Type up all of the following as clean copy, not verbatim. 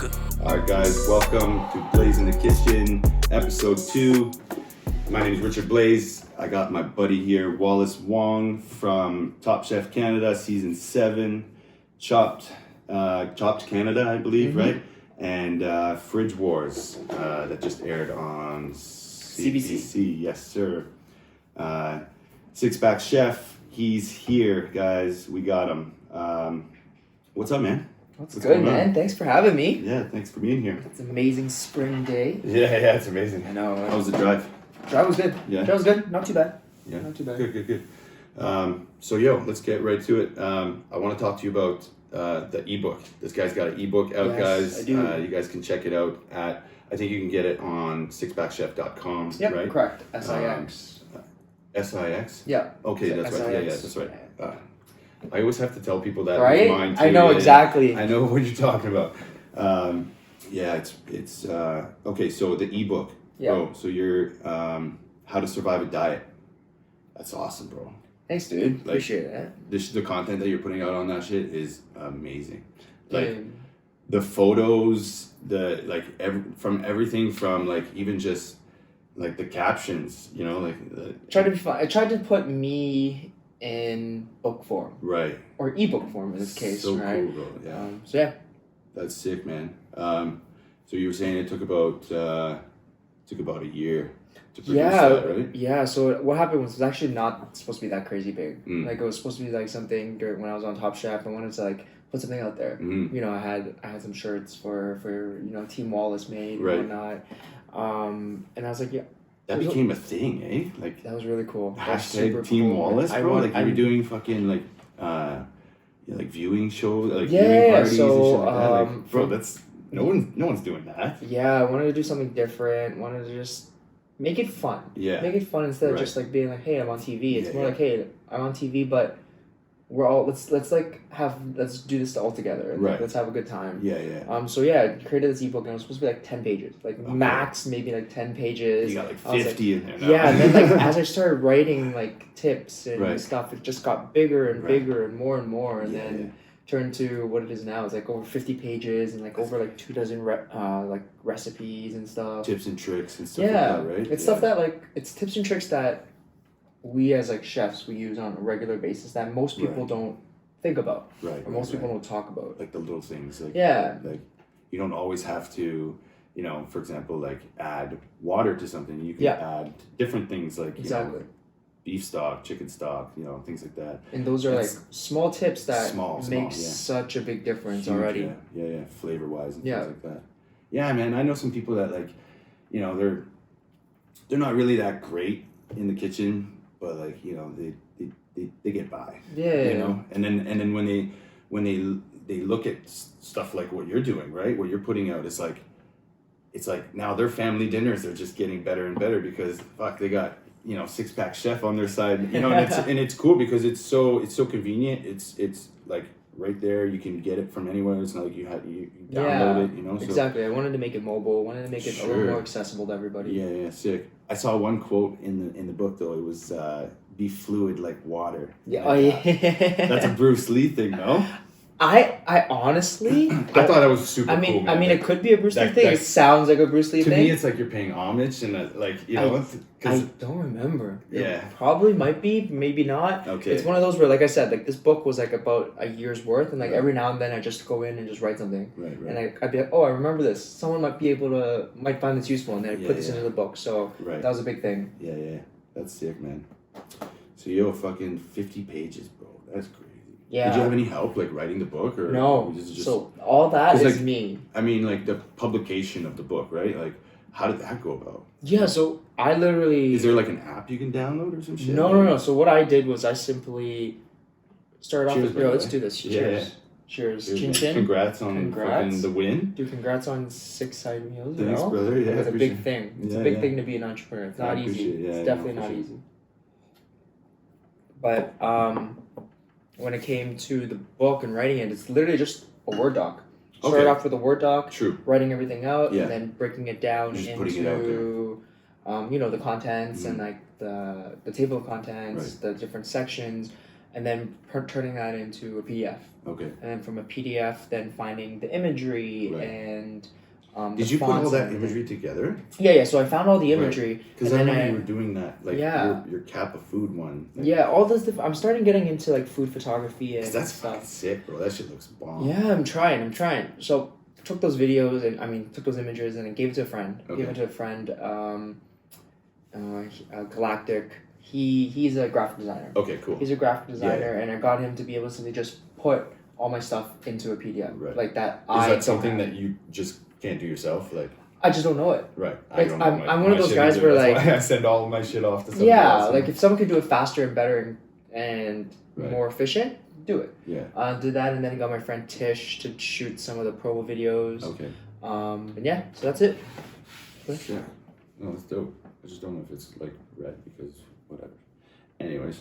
rocker. All right, guys, welcome to Blaise in the Kitchen, episode 2. My name is Richard Blaise. I got my buddy here, Wallace Wong from Top Chef Canada, season 7, Chopped Canada, I believe, right? And Fridge Wars, that just aired on CBC. Yes, sir. Six Pack Chef, he's here, guys. We got him. What's up, man? What's good, man? Thanks for having me. Yeah, thanhanks for being here. It's an amazing spring day. Yeah, it's amazing. I know. How was the drive? Drive was good. Yeah. Drive was good. Not too bad. Yeah. Not too bad. Good. So, let's get right to it. I want to talk to you about the ebook. This guy's got an ebook out, Yes, guys. I do. You guys can check it out at, I think you can get it on sixpackchef.com, Yep, right? correct. SIX. SIX? Yeah. Okay, So that's right. Yeah, SIX. that's right. I always have to tell people that. Right? Mine too, I know yeah. exactly. I know what you're talking about. It's okay. So the ebook. Yeah. Bro, so you're how to survive a diet. That's awesome, bro. Thanks, dude. Like, Appreciate it. The content that you're putting out on that shit is amazing. Like Dude. the photos, from everything from like even just like the captions, you know, like Tried to be fun. I tried to put me in book form right or ebook form in this case, so right? cool, bro. Yeah, So yeah. that's sick, man. So you were saying it took about a year to produce that, right? Yeah. So what happened was it was actually not supposed to be that crazy big. Mm. Like it was supposed to be like something during when I was on Top Chef. I wanted to like put something out there. Mhm. You know, I had some shirts for Team Wallace made Right. and whatnot. And I was like, yeah, That became a thing, eh? Like that was really cool. That was super hashtag Team cool. Wallace, I bro. want- Like you were I'm- doing fucking like viewing shows, like Yeah, viewing parties so, and shit like that. Like, bro, from- that's no one's doing that. Yeah, I wanted to do something different. Wanted to just make it fun. Yeah. Make it fun instead of Right. just like being like, hey, I'm on TV. It's Yeah, more yeah. like, hey, I'm on TV, but we're all let's do this all together. And, like, Right. let's have a good time. Yeah. So yeah, I created this ebook and it was supposed to be like 10 pages, like Okay. max maybe like 10 pages. You got like I was 50 in there now. Yeah, and then like as I started writing like tips and Right. stuff, it just got bigger and Right. bigger and more, and Yeah, then turned to what it is now. It's like over 50 pages and like over like 24 like recipes and stuff. Tips and tricks and stuff Yeah, like that, right? it's stuff that like it's tips and tricks that we as like chefs we use on a regular basis that most people Right. don't think about right. or most people don't talk about. like the little things, like Yeah. like you don't always have to, for example, like add water to something. You can Yeah. add different things like Exactly. beef stock, chicken stock, things like that. And those are like It's small tips that small, make yeah. such a big difference Huge, already. Yeah, flavor wise and Yeah. things like that. Yeah, man, I know some people that like, they're not really that great in the kitchen, but like they get by. Yeah. And then when they look at stuff like what you're doing, right? What you're putting out, it's like now their family dinners are just getting better and better because fuck, they got Six Pack Chef on their side, and it's cool because it's so convenient. It's like right there, you can get it from anywhere. It's not like you download it, So, exactly. I wanted to make it mobile. Wanted to make it a little Sure. more accessible to everybody. Yeah, sick. I saw one quote in the book though. It was be fluid like water. Yeah. Like, Oh yeah. that's a Bruce Lee thing, no? I honestly. I thought that was super I mean, cool. Man. it could be a Bruce Lee That- thing. that- It sounds like a Bruce Lee To thing. me, it's like you're paying homage and I because don't remember. Yeah. It probably might be, maybe not. Okay. It's one of those where, like I said, like this book was like about a year's worth, and like Right. every now and then I just go in and just write something, right. and I'd be like, oh, I remember this. Someone might find this useful, and then I Yeah, put this yeah. into the book. So Right. that was a big thing. Yeah, that's sick, man. So fucking 50 pages, bro. That's crazy. Yeah. Did you have any help like writing the book or No. just So all that 'Cause, is like, me. I mean, like the publication of the book, right? Like, how did that go about? Yeah. So I literally. Is there like an app you can download or some shit? No. So what I did was I simply started off Cheers, with, by the let's way. do this. Yeah, Cheers. Cheers. Cheers, Chin man. chin. Congrats on Congrats. fucking the win. Dude, congrats on 6 side meals. Thanks, you know? brother. Yeah, It's a appreciate big it. thing. It's Yeah, a big yeah. thing to be an entrepreneur. It's I not easy. appreciate it. Yeah, It's yeah, definitely for not sure. easy. But when it came to the book and writing it, it's literally just a Word doc. Started Okay. off with a Word doc, True. writing everything out, Yeah. and then breaking it down Just into putting it out the contents and like the table of contents, Right. the different sections. and then turning that into a PDF. Okay. And then from a PDF, then finding the imagery Right. and did you put all that imagery together? Yeah. So I found all the imagery. Because I know you were doing that, like your cap of food one. Like, yeah, all this. I'm starting getting into like food photography and that's stuff. fucking sick, bro. That shit looks bomb. Yeah, I'm trying. So took those videos and took those images and I gave it to a friend. Okay. Gave it to a friend. Galactic. He's a graphic designer. Okay, cool. He's a graphic designer, and I got him to be able to just put all my stuff into a PDF, like that. Is that something that you just can't do yourself? Like, I just don't know it. Right. Like, I'm one of those guys where like I send all of my shit off to somebody else. like if someone could do it faster and better and more efficient, do it. Yeah. Did that, and then I got my friend Tish to shoot some of the promo videos. Okay. And yeah, so that's it. Yeah. No, that's dope. I just don't know if it's like red because whatever. Anyways,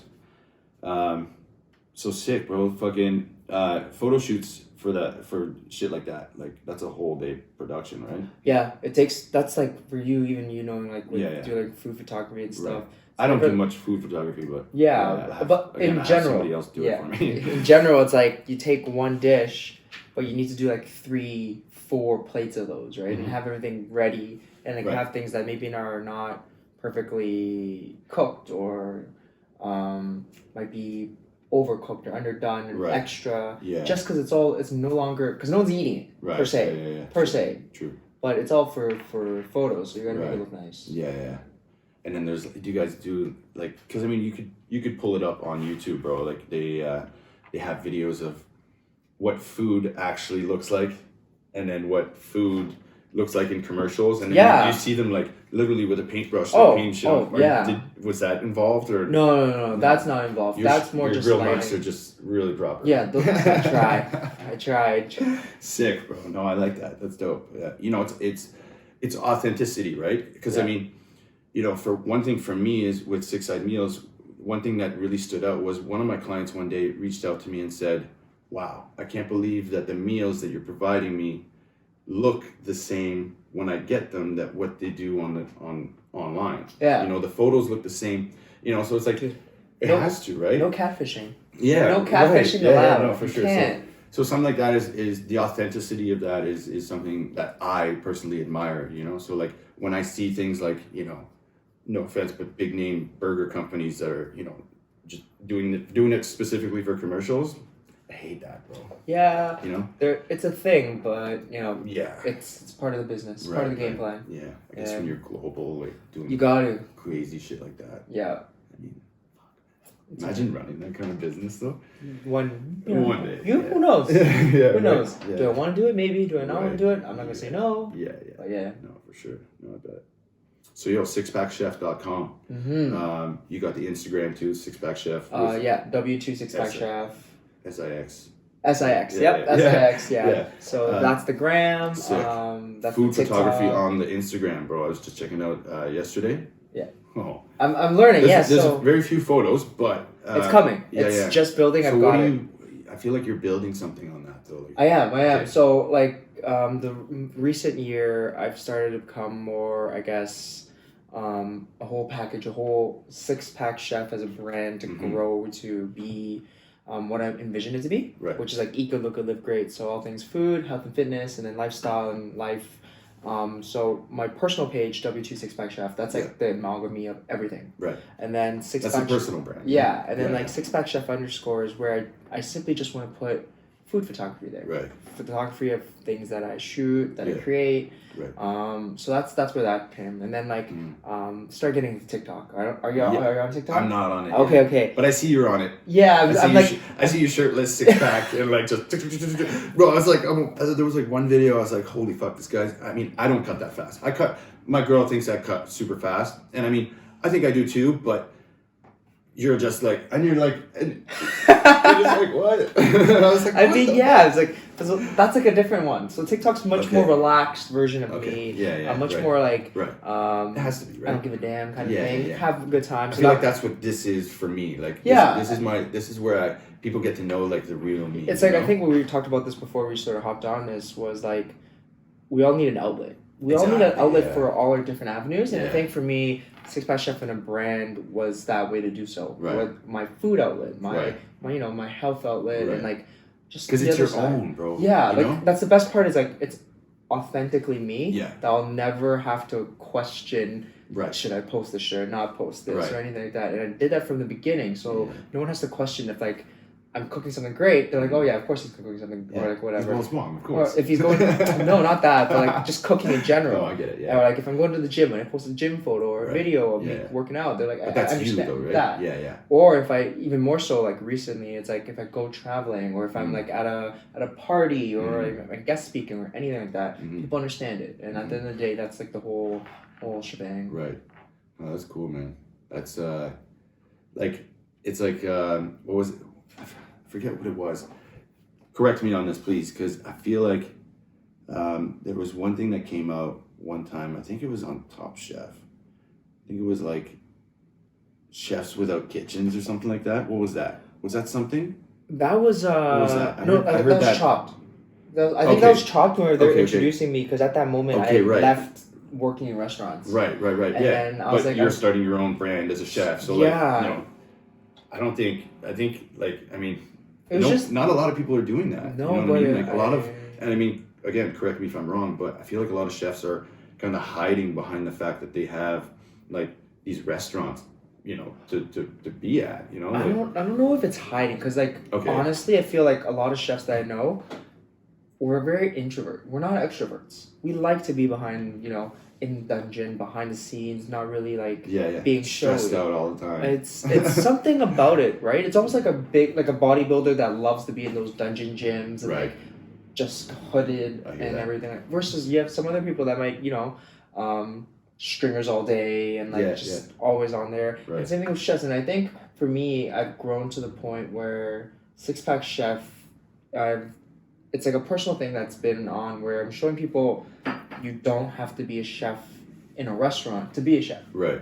so sick, bro. Fucking photo shoots for shit like that. Like that's a whole day production, right? Yeah, it takes. That's like for you, even you knowing like do like food photography and stuff. Right. I don't do much food photography, but but in general, somebody else do it for me. In general, it's like you take one dish, but you need to do like 3-4 plates of those, right? And have everything ready, and like have things that maybe are not perfectly cooked or might be overcooked or underdone or extra. Yeah. Just because it's no longer because no one's eating it per se. Per se. True. But it's all for photos, so you gotta make it look nice. Yeah. And then do you guys do like, because I mean you could pull it up on YouTube, bro. Like they have videos of what food actually looks like, and then what food looks like in commercials, and then you see them like literally with a paintbrush, paint shit. Was that involved or no? That's not involved. That's more just real mics are just really proper. Yeah, I tried. Sick, bro. No, I like that. That's dope. Yeah. You know, it's authenticity, right? Because I mean, you know, for one thing for me is with Six Side Meals, one thing that really stood out was one of my clients one day reached out to me and said, wow, I can't believe that the meals that you're providing me look the same when I get them that what they do online. Yeah. You know, the photos look the same. You know, so it's like it has to, right? No catfishing. Yeah. No catfishing allowed. No, for sure. So something like that is the authenticity of that is something that I personally admire, you know? So like when I see things like, you know, no offense, but big name burger companies that are, you know, just doing it specifically for commercials, I hate that, bro. Yeah. You know? It's a thing, but, you know, it's part of the business, part of the game plan. Yeah. I guess when you're global, like doing you gotta crazy shit like that. Yeah. I mean, imagine running that kind of business though. One day. Who knows? Who knows? Yeah. Do I want to do it? Maybe. Do I not want to do it? I'm not gonna say no. Yeah. But yeah. No, for sure. No, I bet. So sixpackchef.com. Mm-hmm. You got the Instagram too, Sixpack Chef. W2 Sixpack Chef. SIX. SIX. Yeah. So that's the gram. That's food the photography on the Instagram, bro. I was just checking out yesterday. Yeah. Oh. I'm learning. There's very few photos, but it's coming. It's just building. So I've got it. I feel like you're building something on that though. Like, I am. Okay. So like the recent year, I've started to become more, I guess, a whole 6-pack chef as a brand to grow to be what I envision it to be, which is like eat good, look good, live great. So all things food, health and fitness, and then lifestyle and life. So my personal page, W2 Sixpack Chef, that's like the amalgamy of everything. Right. And then Sixpack. That's a personal brand. Yeah, and then like Sixpack Chef _ is where I simply just want to put food photography there. Right. Photography of things that I shoot, that I create. Right. So that's where that came, and then like start getting into TikTok. Are you on TikTok? I'm not on it. Okay. But I see you're on it. Yeah, I see you shirtless, 6-pack, and like just bro. I was like, there was like one video. I was like, holy fuck, this guy's. I mean, I don't cut that fast. My girl thinks I cut super fast, and I mean, I think I do too, but. You're just like, and you're like, and you're just like, what? I was like, it's like, that's like a different one. So TikTok's much more relaxed version of me. Yeah. Much more like, it has to be, right? I don't give a damn kind of thing. Yeah. Have a good time. I feel like that's what this is for me. Like, this is where people get to know like the real me. It's like, I think when we talked about this before we sort of hopped on this was like, we all need an outlet. we all need an Exactly, outlet yeah. for all our different avenues, and I Yeah. think for me, Six Pack Chef and a brand was that way to do so. Right. With my food outlet, my Right. my health outlet, Right. and like just Because the it's other your side. own, bro. Yeah, you like know? that's the best part is like it's authentically me. Yeah. That I'll never have to question. Right. Should I post this? Should I not post this Right. or anything like that? And I did that from the beginning, so Yeah. no one has to question if like I'm cooking something great. They're like, oh yeah, of course he's cooking something or like He's whatever. Wallace Wong, of Or course. if he's going, no, not that, but like just cooking in general. Oh, I get it. Yeah. Or like if I'm going to the gym and I post a gym photo or a Right. video of me Yeah. working out, they're like, But I that's you understand though, right? that. Yeah. Or if I even more so like recently, it's like if I go traveling or if I'm like at a party or like a guest speaking or anything like that, Mhm. people understand it. And at the end of the day, that's like the whole shebang. Right. Oh, that's cool, man. That's like it's like what was it? I forget what it was. Correct me on this, please, because I feel like there was one thing that came out one time. I think it was on Top Chef. I think it was like Chefs Without Kitchens or something like that. What was that? Was that something? That was What was that? I no, heard that was that. Chopped. I think Okay. that was Chopped when they were Okay. introducing me because at that moment Okay, I right. left working in restaurants. Right. And Yeah. then I was But like, you're starting your own brand as a chef, so like Yeah. you know, I think like I mean, It was no, just not a lot of people are doing that. no, you know but what I mean? Like a lot of, I- and I mean, again, correct me if I'm wrong, but I feel like a lot of chefs are kind of hiding behind the fact that they have like these restaurants, you know, to be at, you know. I don't know if it's hiding because like Okay. honestly I feel like a lot of chefs that I know we're very introvert. We're not extroverts. We like to be behind, in dungeon, behind the scenes, not really like yeah, being stressed showy. out all the time. It's something about it, right? It's almost like a bodybuilder that loves to be in those dungeon gyms and Right. like just hooded I hear and that. everything. Versus you have some other people that might, stringers all day and like Yeah, just always on there. Right. And same thing with chefs. And I think for me, I've grown to the point where Six Pack Chef, it's like a personal thing that's been on where I'm showing people you don't have to be a chef in a restaurant to be a chef. Right.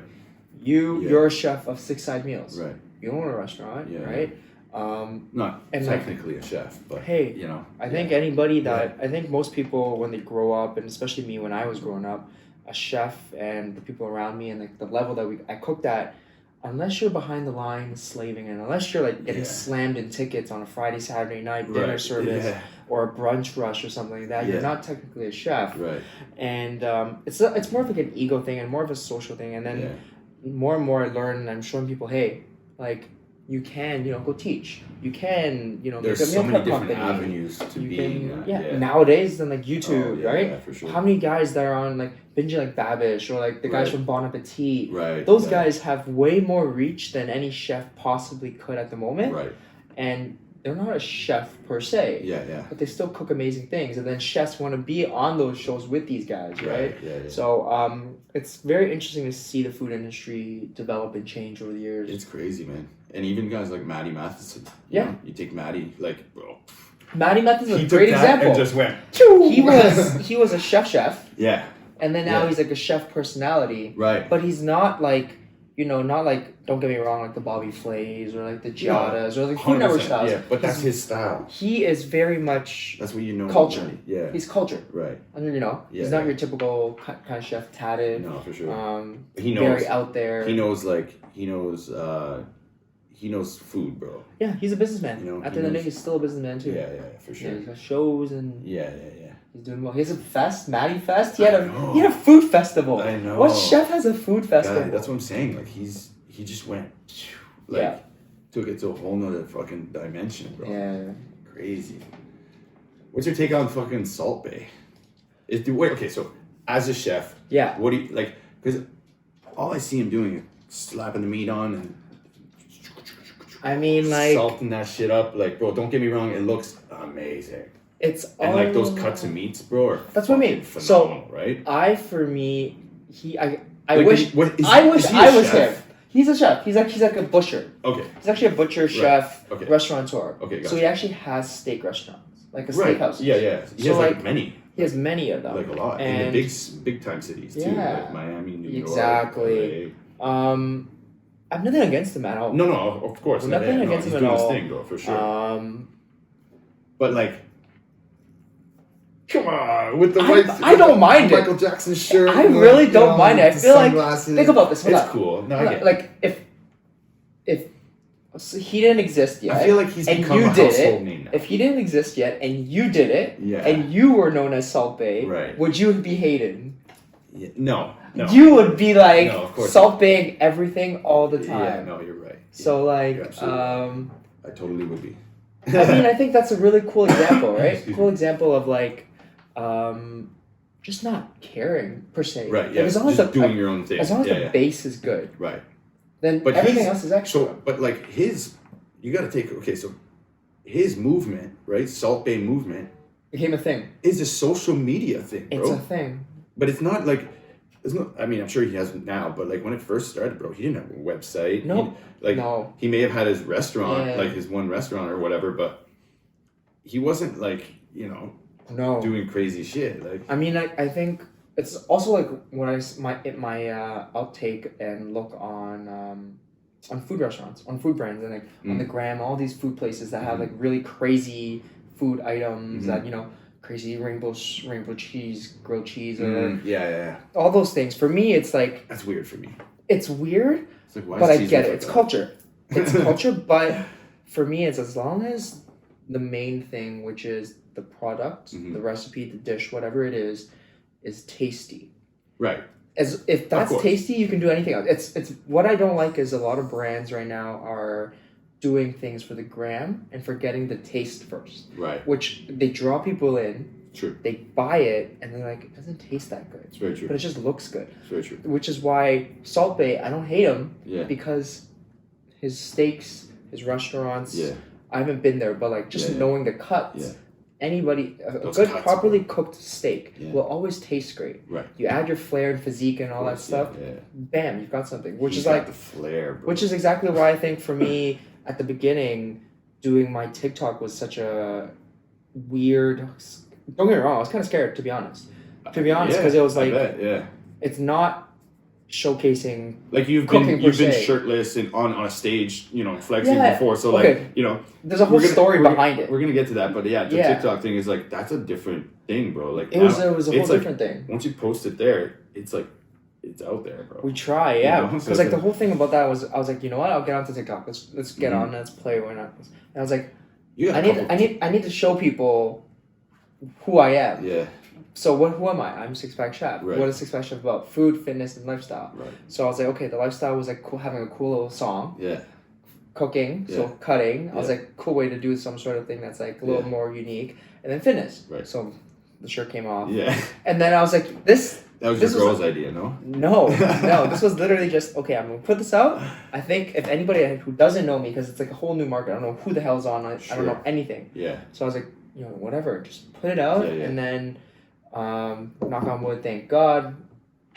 You're a chef of Six Side Meals. Right. You own a restaurant, Yeah. right? Not And, like, technically a chef, but hey, you know. I think anybody that I think most people when they grow up, and especially me when I was growing up, a chef and the people around me and like the level that I cooked at, unless you're behind the line slaving and unless you're like getting slammed in tickets on a Friday, Saturday night dinner service or a brunch rush or something like that, you're not technically a chef. Right. And it's more of like an ego thing and more of a social thing. And then more and more I learn and I'm showing people, hey, like you can, go teach. You can, There's make a so meal many prep different company. avenues to You be. can, nowadays than like YouTube, right? Yeah, for sure. How many guys that are on like binging like Babish or like the guys Right. from Bon Appetit? Right. Those guys have way more reach than any chef possibly could at the moment. Right. And they're not a chef per se. Yeah. But they still cook amazing things. And then chefs want to be on those shows with these guys, right? Yeah. So it's very interesting to see the food industry develop and change over the years. It's crazy, man. And even guys like Matty Matheson. Yeah. You take Matty, like, bro. Matty Matheson is He a great took that example. and just went. He was a chef, Yeah. and then now he's like a chef personality. Right. But he's not like, not like, don't get me wrong, like the Bobby Flays or like the Giadas or like Food Network 100%, styles. Yeah, but that's his style. He is very much That's what you know. culture. Matty. Yeah. He's culture. Right. And he's not your typical kind of chef, tatted. No, for sure. He knows. Very out there. He knows food, bro. Yeah, he's a businessman. At the end of the day, he's still a businessman too. Yeah, for sure. Yeah, he's got shows and Yeah. he's doing well. He has a fest, Matty Fest. He had a food festival. I know. What chef has a food festival? That's what I'm saying. Like he just went took it to a whole nother fucking dimension, bro. Yeah. Crazy. What's your take on fucking Salt Bay? So as a chef, what do you like? Because all I see him doing is slapping the meat on and I mean, like salting that shit up. Like, bro, don't get me wrong, it looks amazing. It's and like those cuts of meats, bro, are that's what I mean. Phenomenal, right? I Like, wish is he I a was chef? him. He's a chef. He's like a butcher. Okay. He's actually a butcher, chef, Okay. restaurateur. Okay, So he actually has steak restaurants, like a Right. steakhouse. Yeah. He has like many. He has many of them. Like a lot. And In the big time cities too. Yeah. Like Miami, New York. Exactly. LA. I've nothing against him at all. No, of course. Nothing against he's him at doing all. his thing, bro, for sure. Um, But like, Come on, with the I don't mind it. Michael Jackson shirt. I really don't mind it. I feel like, think about this. It's cool. No, I get it. Like if so he didn't exist yet, I feel like he's become a household name now. If he didn't exist yet and you did it, yeah. and you were known as Salt Bae, right. would you be hated? Yeah. No. You would be like Salt Bae everything all the time. Yeah, no, you're right. So like, I totally would be. I mean, I think that's a really cool example, right? Cool example of like, just not caring per se. Right. Yeah. Like, as long as doing your own thing. As long as the base is good. Right. Then everything else is extra. So, but like you got to take so his movement, right? Salt Bae movement became a thing. Is a social media thing, bro. It's a thing. But it's not like it's not. I mean, I'm sure he hasn't now, but like when it first started, bro, he didn't have a website. No. He may have had his restaurant, like his one restaurant or whatever, but he wasn't like doing crazy shit. Like I mean, I think. It's also like when I'll take and look on food restaurants, on food brands, and like on the gram, all these food places that have like really crazy food items that crazy rainbow cheese, grilled cheese, or all those things. For me, it's like that's weird for me. It's weird, it's like, why but I get it. It's culture. It's culture, but for me, it's as long as the main thing, which is the product, the recipe, the dish, whatever it is tasty. Right. As if that's tasty, you can do anything else. It's what I don't like is a lot of brands right now are doing things for the gram and forgetting the taste first. Right. Which they draw people in. True. They buy it and they're like, it doesn't taste that good. It's very true. But it just looks good. It's very true. Which is why Salt Bae, I don't hate him. Yeah. Because his steaks, his restaurants. Yeah. I haven't been there, but like just knowing the cuts. Yeah. Anybody, a good properly cooked steak will always taste great. Right. You add your flair and physique and all that stuff. Yeah. Bam, you've got something. Which is like the flair, bro. Which is exactly why I think for me at the beginning, doing my TikTok was such a weird. Don't get me wrong, I was kind of scared to be honest. Because it was like it's not showcasing like you've been shirtless and on a stage, flexing before. So like there's a whole story behind it. We're gonna get to that, but the TikTok thing is like that's a different thing, bro. Like it was a whole different thing. Once you post it there, it's like it's out there, bro. We try, because like the whole thing about that was I was like, you know what, I'll get onto TikTok. Let's get on, let's play. Why not? And I was like, I need to show people who I am. Yeah. So who am I? I'm Six Pack Chef. Right. What is Six Pack Chef about? Food, fitness, and lifestyle. Right. So I was like, okay, the lifestyle was like having a cool little song. Yeah. Cooking, so cutting. I was like, cool way to do some sort of thing that's like a little more unique. And then fitness. Right. So the shirt came off. Yeah. And then I was like, this. That was your girl's idea, no? No. This was literally just, okay, I'm going to put this out. I think if anybody who doesn't know me, because it's like a whole new market, I don't know who the hell's on it. I don't know anything. Yeah. So I was like, whatever, just put it out. And then, knock on wood, thank God,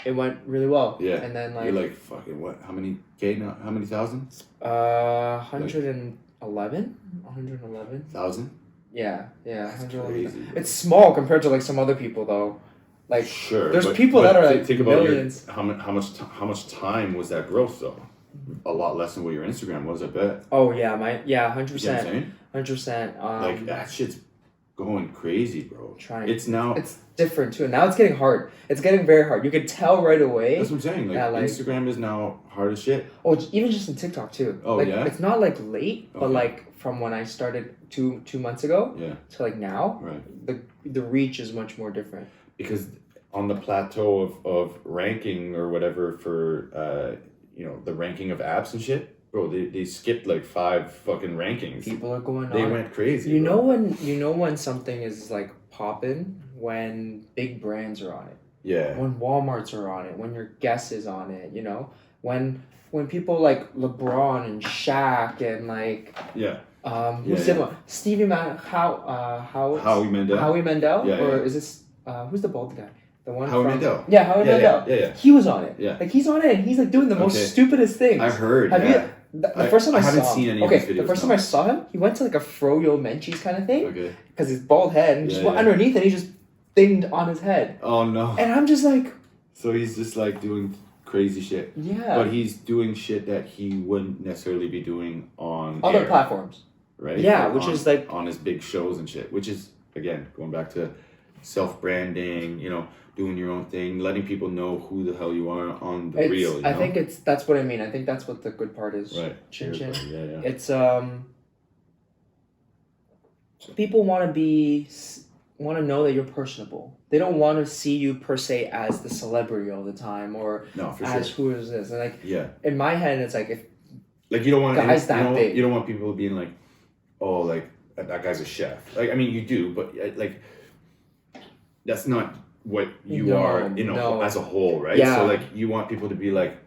it went really well. Yeah. And then like... You're like, fucking what? How many K now? How many thousand? 111? 111? Thousand? Yeah. That's crazy, bro. It's small compared to like some other people though. Like, there's people that are like think millions. About how much time was that growth though? A lot less than what your Instagram was, I bet. Oh yeah, 100%. You know what I'm saying? 100%. Like that shit's going crazy, bro. It's different too. Now it's getting hard. It's getting very hard. You could tell right away. That's what I'm saying. Like Instagram is now hard as shit. Oh, even just in TikTok too. Oh like, yeah. It's not like late, but like from when I started two months ago. Yeah. To like now. Right. The reach is much more different. Because on the plateau of ranking or whatever for the ranking of apps and shit, bro, they skipped like 5 fucking rankings. People are going on. They went crazy. You know when something is like popping when big brands are on it. Yeah. When Walmarts are on it, when your Guess is on it, when people like LeBron and Shaq and like who's the one? Stevie Howie Mandel? Yeah, or is this who's the bald guy? The one Howie Mandel. Yeah, Howie Mandel. Yeah. He was on it. Yeah. Like he's on it and he's like doing the most stupidest things. I heard. Have you the first time I haven't saw seen him, any of his videos. The first time I saw him, he went to like a Froyo Menchie's kind of thing. Okay. Because his bald head and just went underneath and he just dinged on his head. Oh no. And I'm just like, so he's just like doing crazy shit. Yeah. But he's doing shit that he wouldn't necessarily be doing on other platforms. Right? Yeah, which is like on his big shows and shit. Which is again going back to self-branding, doing your own thing, letting people know who the hell you are on the real. I think that's what I mean. I think that's what the good part is. Right. Chin chin. Yeah. It's people want to know that you're personable. They don't want to see you per se as the celebrity all the time or as who is this. And like in my head, it's like if you don't want guys that big. You don't want people being like, oh, like that guy's a chef. Like I mean, you do, but like that's not what you are, as a whole, right? Yeah. So like you want people to be like,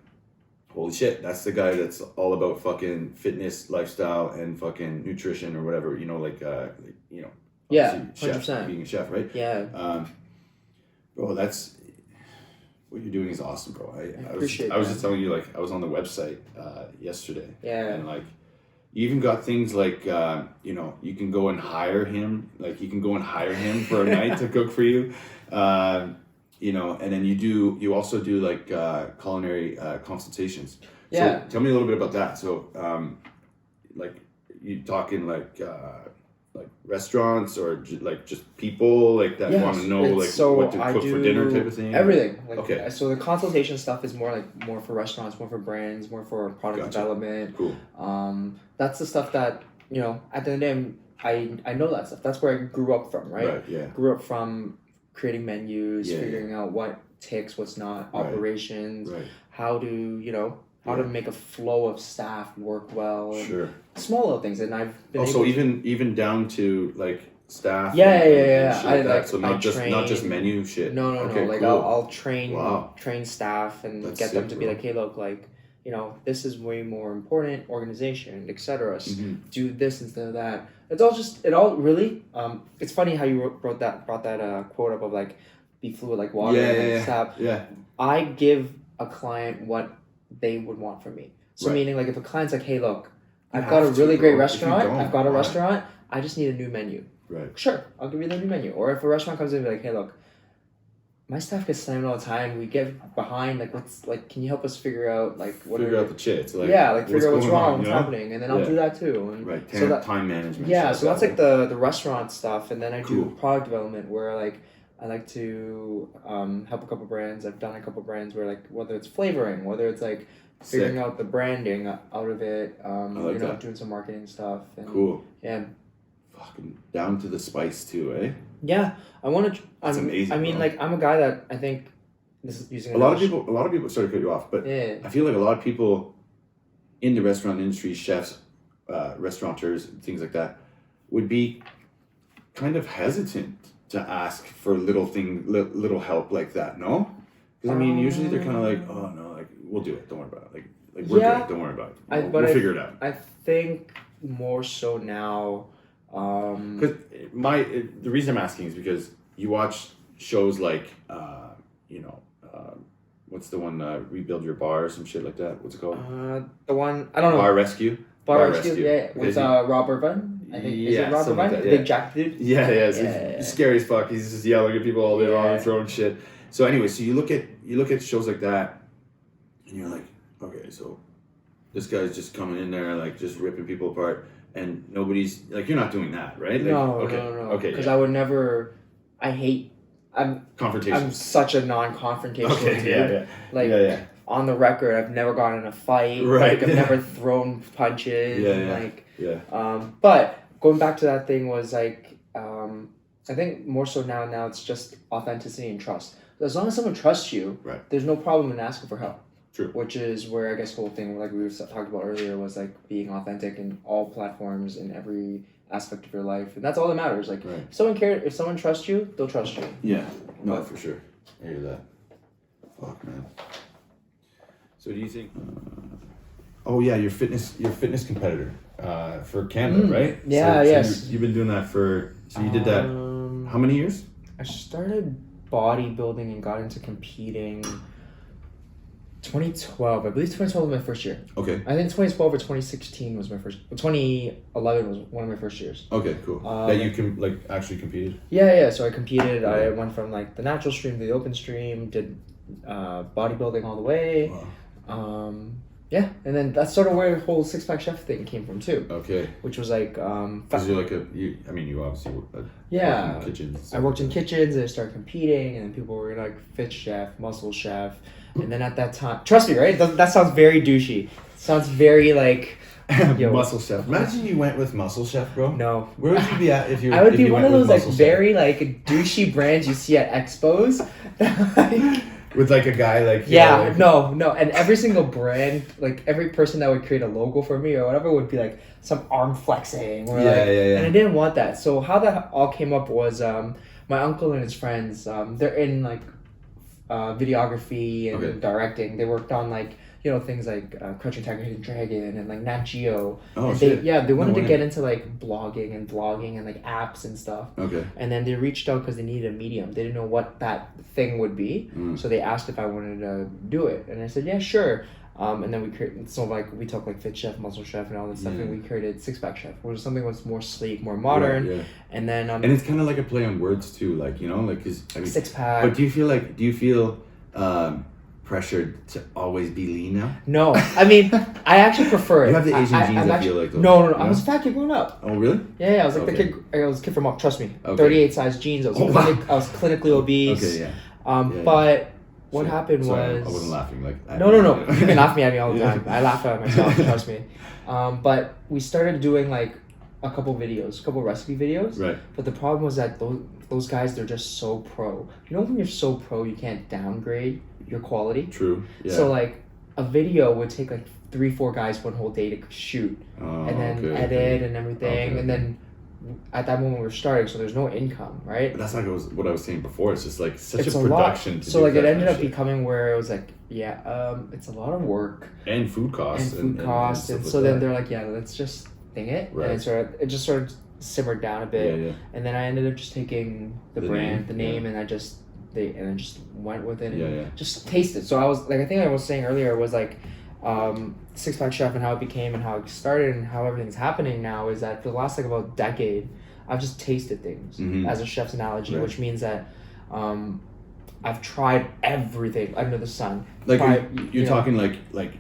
holy shit, that's the guy that's all about fucking fitness, lifestyle, and fucking nutrition or whatever. Yeah, chef, 100%. being a chef, right? Yeah. Bro, that's what you're doing is awesome, bro. I was just telling you, like, I was on the website yesterday. Yeah. And like, you even got things like, you can go and hire him. Like, you can go and hire him for a night to cook for you. And then you also do like culinary consultations. Yeah. So tell me a little bit about that. So, like, you talking like restaurants or just people like that want to know like what to cook for dinner type of thing? Everything. Like, okay. So the consultation stuff is more for restaurants, more for brands, more for product development. Cool. That's the stuff that, at the end of the day, I know that stuff. That's where I grew up from, right? Right, yeah. Grew up from creating menus, figuring out what ticks, what's not, operations, how to, how to make a flow of staff work well. Sure. Small little things, and I've been also even down to like staff. Yeah. And shit so not just menu shit. No. Okay, like cool. I'll train staff and That's get them sick, to be bro. like, hey, look, like, this is way more important. Organization, etc. Do this instead of that. It's all really. It's funny how you brought that quote up of like, be fluid like water. Yeah. Staff. Yeah. I give a client what they would want from me. So meaning like if a client's like, hey, look, I've got a really great restaurant. I've got a restaurant. I just need a new menu. Right. Sure, I'll give you the new menu. Or if a restaurant comes in and be like, hey, look, my staff gets slammed all the time. We get behind. Like, can you help us figure out like figure out the chits? Like, figure out what's wrong, what's on, happening, and then I'll do that too. And right. Time management. Yeah, so that's like the restaurant stuff, and then I do product development where like I like to help a couple brands. I've done a couple brands where like whether it's flavoring, whether it's like figuring out the branding out of it, doing some marketing stuff. And, cool. Yeah. Fucking down to the spice too, eh? Yeah, I want to. That's amazing. I mean, bro. like I'm a guy that I think this is using a lot of people. Sorry to cut you off, but I feel like a lot of people in the restaurant industry, chefs, restaurateurs, things like that, would be kind of hesitant to ask for little help like that. No, because I mean, usually they're kind of like, oh no, like we'll do it. Don't worry about it. Like we're good. Don't worry about it. We'll figure it out. I think more so now. Because the reason I'm asking is because you watch shows like what's the one Rebuild Your Bar or some shit like that. What's it called? The one I don't know. Bar Rescue. Bar Rescue. Yeah, with Robert Vine. I think is it Robert Vine, like the big jack dude. Yeah. He's scary as fuck. He's just yelling at people all day long and throwing shit. So anyway, so you look at shows like that, and you're like, okay, so this guy's just coming in there like just ripping people apart. And nobody's like, you're not doing that, right? Like, no. Okay. Because I would never. I'm confrontation. I'm such a non-confrontational dude. Yeah. On the record, I've never gotten in a fight. Right. Like I've never thrown punches. Yeah. But going back to that thing was like, I think more so now it's just authenticity and trust. As long as someone trusts you, there's no problem in asking for help. True. Which is where I guess the whole thing, like we were talked about earlier, was like being authentic in all platforms in every aspect of your life, and that's all that matters. Like if someone trusts you, they'll trust you. Yeah, no, for sure. I hear that. Fuck, man. So do you think? Oh yeah, you're fitness competitor for Canada, right? Yeah, yes. You've been doing that so you did that. How many years? I started bodybuilding and got into competing. 2012, I believe 2012 was my first year. Okay. I think 2012 or 2016 was my first. 2011 was one of my first years. Okay, cool. That you actually competed. Yeah. So I competed. Yeah. I went from like the natural stream to the open stream. Did bodybuilding all the way. Wow. Yeah, and then that's sort of where the whole Six Pack Chef thing came from too. Okay. Which was like, Because you're like you obviously worked yeah, in kitchens. I worked in kitchens and I started competing, and then people were like fit chef, muscle chef, and then at that time, trust me, right? That sounds very douchey. Sounds very like. Yo, muscle chef. Imagine you went with muscle chef, bro. No. Where would you be at if you? I would if be you one went of with those like Muscle Chef? very like douchey brands you see at expos. With like a guy like yeah, no, and every single brand, like every person that would create a logo for me or whatever would be like some arm flexing or yeah. And I didn't want that. So how that all came up was my uncle and his friends. They're in like videography and directing. They worked on like things like Crouching Tiger, Hidden Dragon and like Nat Geo. Oh, and shit. They wanted to get into like blogging and vlogging and like apps and stuff. Okay. And then they reached out because they needed a medium. They didn't know what that thing would be. So they asked if I wanted to do it. And I said, yeah, sure. And then we created, so like we took like Fit Chef, Muscle Chef and all this stuff, and we created Six Pack Chef, which was something that was more sleek, more modern. Right, yeah. And then and it's kind of like a play on words too, like like because I mean, Six Pack. But do you feel pressured to always be lean now? No, I mean I actually prefer it. You have the Asian genes. I'm I actually, feel like those. no. I was a fat kid growing up. Oh really? Yeah, I was like Okay. I was a kid from up. Trust me, Okay. 38 size jeans. I was I was clinically obese. Okay, yeah. But what happened Sorry, was I wasn't laughing. Like no. You can laugh at me all the time. I laugh at myself. Trust me. But we started doing like a couple recipe videos. Right. But the problem was that those guys, they're just so pro. You know, when you're so pro, you can't downgrade your quality. True. Yeah. So like a video would take like 3-4 guys one whole day to shoot, and then edit and everything, and then at that moment we were starting, so there's no income, right? But that's like what I was saying before. It's just like such It's a a production. lot. To So do like it that ended kind up of shit. becoming where it was like, it's a lot of work and food costs and stuff so like then that. they're like, yeah, let's just thing it, Right. and it just sort of simmered down a bit, Yeah. and then I ended up just taking the brand, the name, and I just went with it and just tasted. So I was like, I think I was saying earlier was like, Six Pack Chef and how it became and how it started and how everything's happening now is that for the last like about decade, I've just tasted things as a chef's analogy, Right. which means that I've tried everything under the sun. Like you're talking like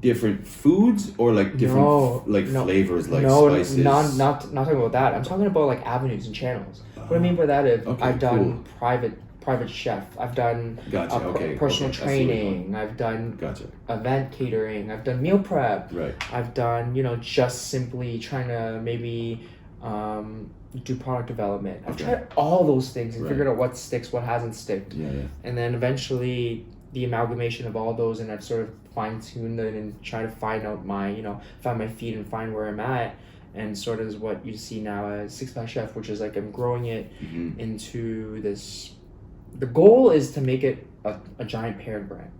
different foods or like different flavors like spices. not talking about that. I'm talking about like avenues and channels. What I mean by that is I've done private chef. I've done personal training. I've done event catering. I've done meal prep. Right. I've done just simply trying to maybe do product development. I've tried all those things and figured out what sticks, what hasn't sticked. Yeah. And then eventually the amalgamation of all those, and I've sort of fine-tuned it and try to find out find my feet and find where I'm at, and sort of is what you see now as Six Pack Chef, which is like I'm growing it into this. The goal is to make it a giant parent brand.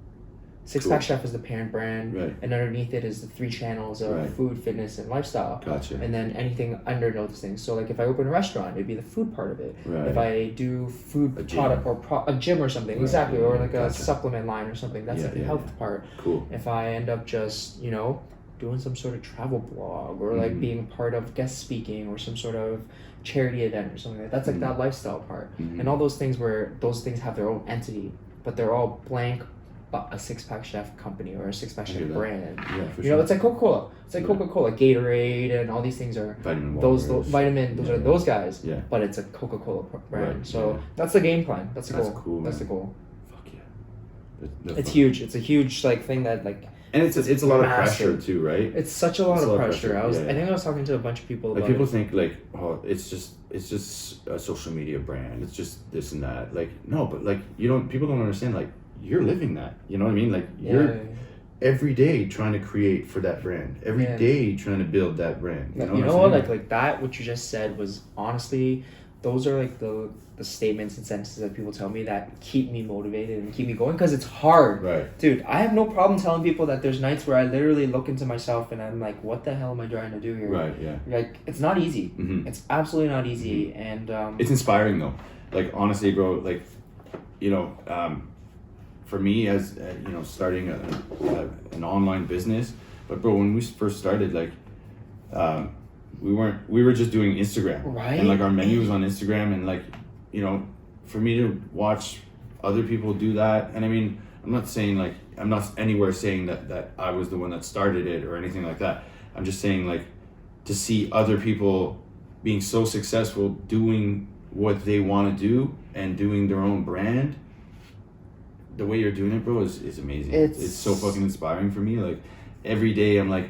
Six Pack Chef is the parent brand, and underneath it is the 3 channels of food, fitness, and lifestyle. Gotcha. And then anything under those things. So like if I open a restaurant, it'd be the food part of it. Right. If I do food product or a gym or something, exactly, or like a supplement line or something, that's like the health part. Cool. If I end up just doing some sort of travel blog or like being part of guest speaking or some sort of charity event or something that's like that lifestyle part, and all those things where those things have their own entity, but they're all blank. A Six Pack Chef company or a Six Pack Chef brand. Yeah, for sure. It's like Coca-Cola. It's like Coca-Cola, Gatorade, and all these things are vitamin those are those guys. Yeah. But it's a Coca-Cola brand. Right, So that's the game plan. That's the goal. Cool, that's the goal. Fuck yeah. That's it's fun. huge. It's a huge thing that like. And it's a lot massive. of pressure too, right? It's such a lot of pressure. I Yeah. think I was talking to a bunch of people about like people it. think like, oh, it's just a social media brand. It's just this and that. Like no, but like people don't understand like you're living that. You know what I mean? Like you're every day trying to create for that brand. Every day trying to build that brand. You know what? Like that. What you just said was honestly, those are like the statements and sentences that people tell me that keep me motivated and keep me going because it's hard. Right. Dude, I have no problem telling people that there's nights where I literally look into myself and I'm like, what the hell am I trying to do here? Right. Yeah. Like it's not easy. Mm-hmm. It's absolutely not easy, and it's inspiring though. Like honestly, bro. Like for me as starting an online business, but bro, when we first started, like we were just doing Instagram, right? And like our menu was on Instagram, and like for me to watch other people do that, and I mean, I'm not saying like I'm not anywhere saying that I was the one that started it or anything like that. I'm just saying, like, to see other people being so successful doing what they want to do and doing their own brand, the way you're doing it, bro, is amazing. It's so fucking inspiring for me. Like, every day I'm like,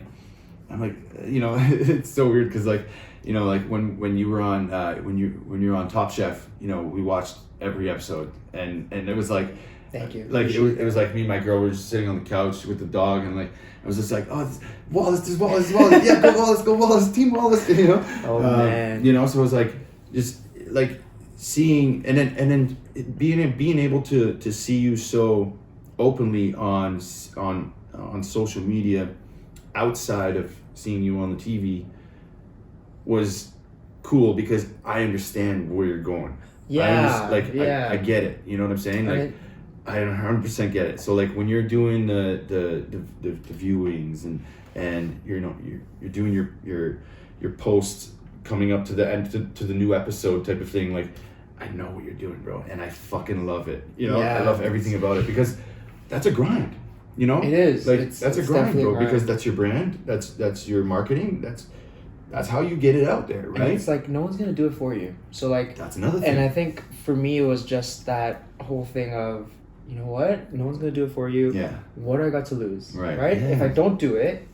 you know, it's so weird because, like, you know, like when you were on when you were on Top Chef, you know, we watched every episode and it was like, thank you. Like it was like me and my girl were just sitting on the couch with the dog, and like I was just like, oh, Wallace, yeah, go Wallace, Team Wallace, you know. Oh man. You know, so it was like just like seeing and then being able to see you so openly on social media outside of seeing you on the TV was cool because I understand where you're going. Yeah. I get it. You know what I'm saying? Like, I 100% get it. So like when you're doing the viewings and you know you're doing your posts coming up to the end to the new episode type of thing, like I know what you're doing, bro, and I fucking love it. You know, I love everything about it because that's a grind. You know, it is. Like that's a grind, bro, because that's your brand. That's your marketing. That's how you get it out there, right? And it's like no one's gonna do it for you. So like that's another thing. And I think for me it was just that whole thing of, you know what? No one's gonna do it for you. Yeah. What do I got to lose? Right. Yeah. If I Yeah. don't do it,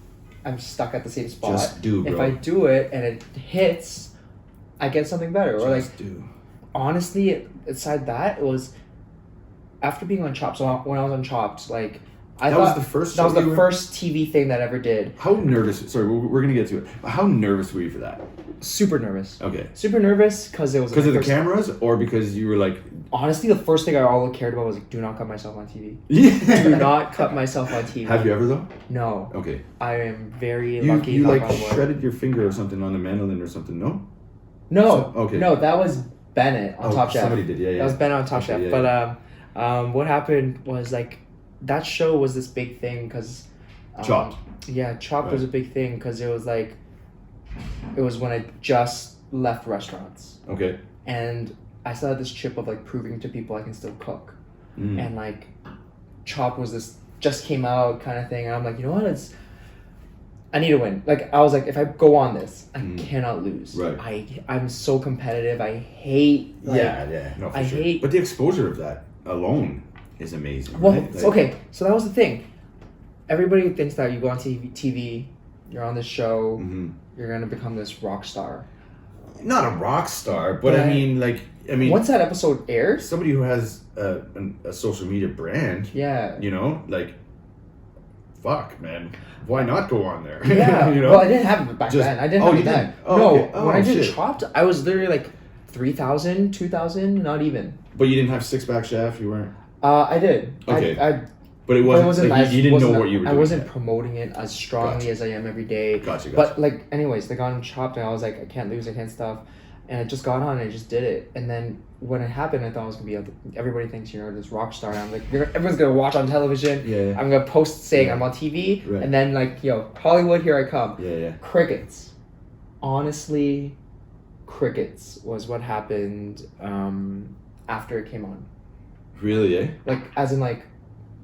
I'm stuck at the same spot. Just do, bro. If I do it and it hits, I get something better. Or Just like do. Honestly, aside that, it was after being on Chopped. So when I was on Chopped, like That was the first TV thing that I ever did. How nervous? Sorry, we're gonna get to it. But how nervous were you for that? Super nervous. Okay. Super nervous because it was because of the cameras, or because you were like. Honestly, the first thing I all cared about was like, do not cut myself on TV. Yeah. Do not cut myself on TV. Have you ever though? No. Okay. I am very lucky. You like shredded your finger or something on the mandolin or something? No. No. Okay. No, that was Bennett on Top Chef. Somebody did, yeah. That was Bennett on Top Chef. Yeah. But what happened was like that show was this big thing because. Chopped. Yeah, Chopped was a big thing because it was like, it was when I just left restaurants. Okay. And I still had this chip of like proving to people I can still cook. And like Chopped was this just came out kind of thing, and I'm like, you know what, I need to win. Like I was like, if I go on this, I cannot lose. Right. I'm so competitive. I hate like, no, for sure. But the exposure of that alone is amazing. Well, right? Like, okay, so that was the thing. Everybody thinks that you go on TV, you're on this show, you're gonna become this rock star. Not a rock star, but I mean, once that episode airs, somebody who has a social media brand, you know, like, fuck, man, why not go on there? Yeah, you know? Well, I didn't have it back then. I didn't have it then. When I did Chopped, I was literally like 3,000, 2,000, not even. But you didn't have Six Pack Chef, you weren't? I did. Okay. But it wasn't like, you didn't know what you were doing. I wasn't promoting it as strongly as I am every day. Gotcha. But like, anyways, they got on Chopped, and I was like, I can't lose, I can't stuff. And I just got on and I just did it. And then when it happened, I thought it was going to be, everybody thinks you're this rock star. And I'm like, everyone's going to watch on television. Yeah. I'm going to post saying I'm on TV. Right. And then like, Hollywood, here I come. Yeah. Crickets. Honestly, crickets was what happened after it came on. Really, eh? Like, as in like,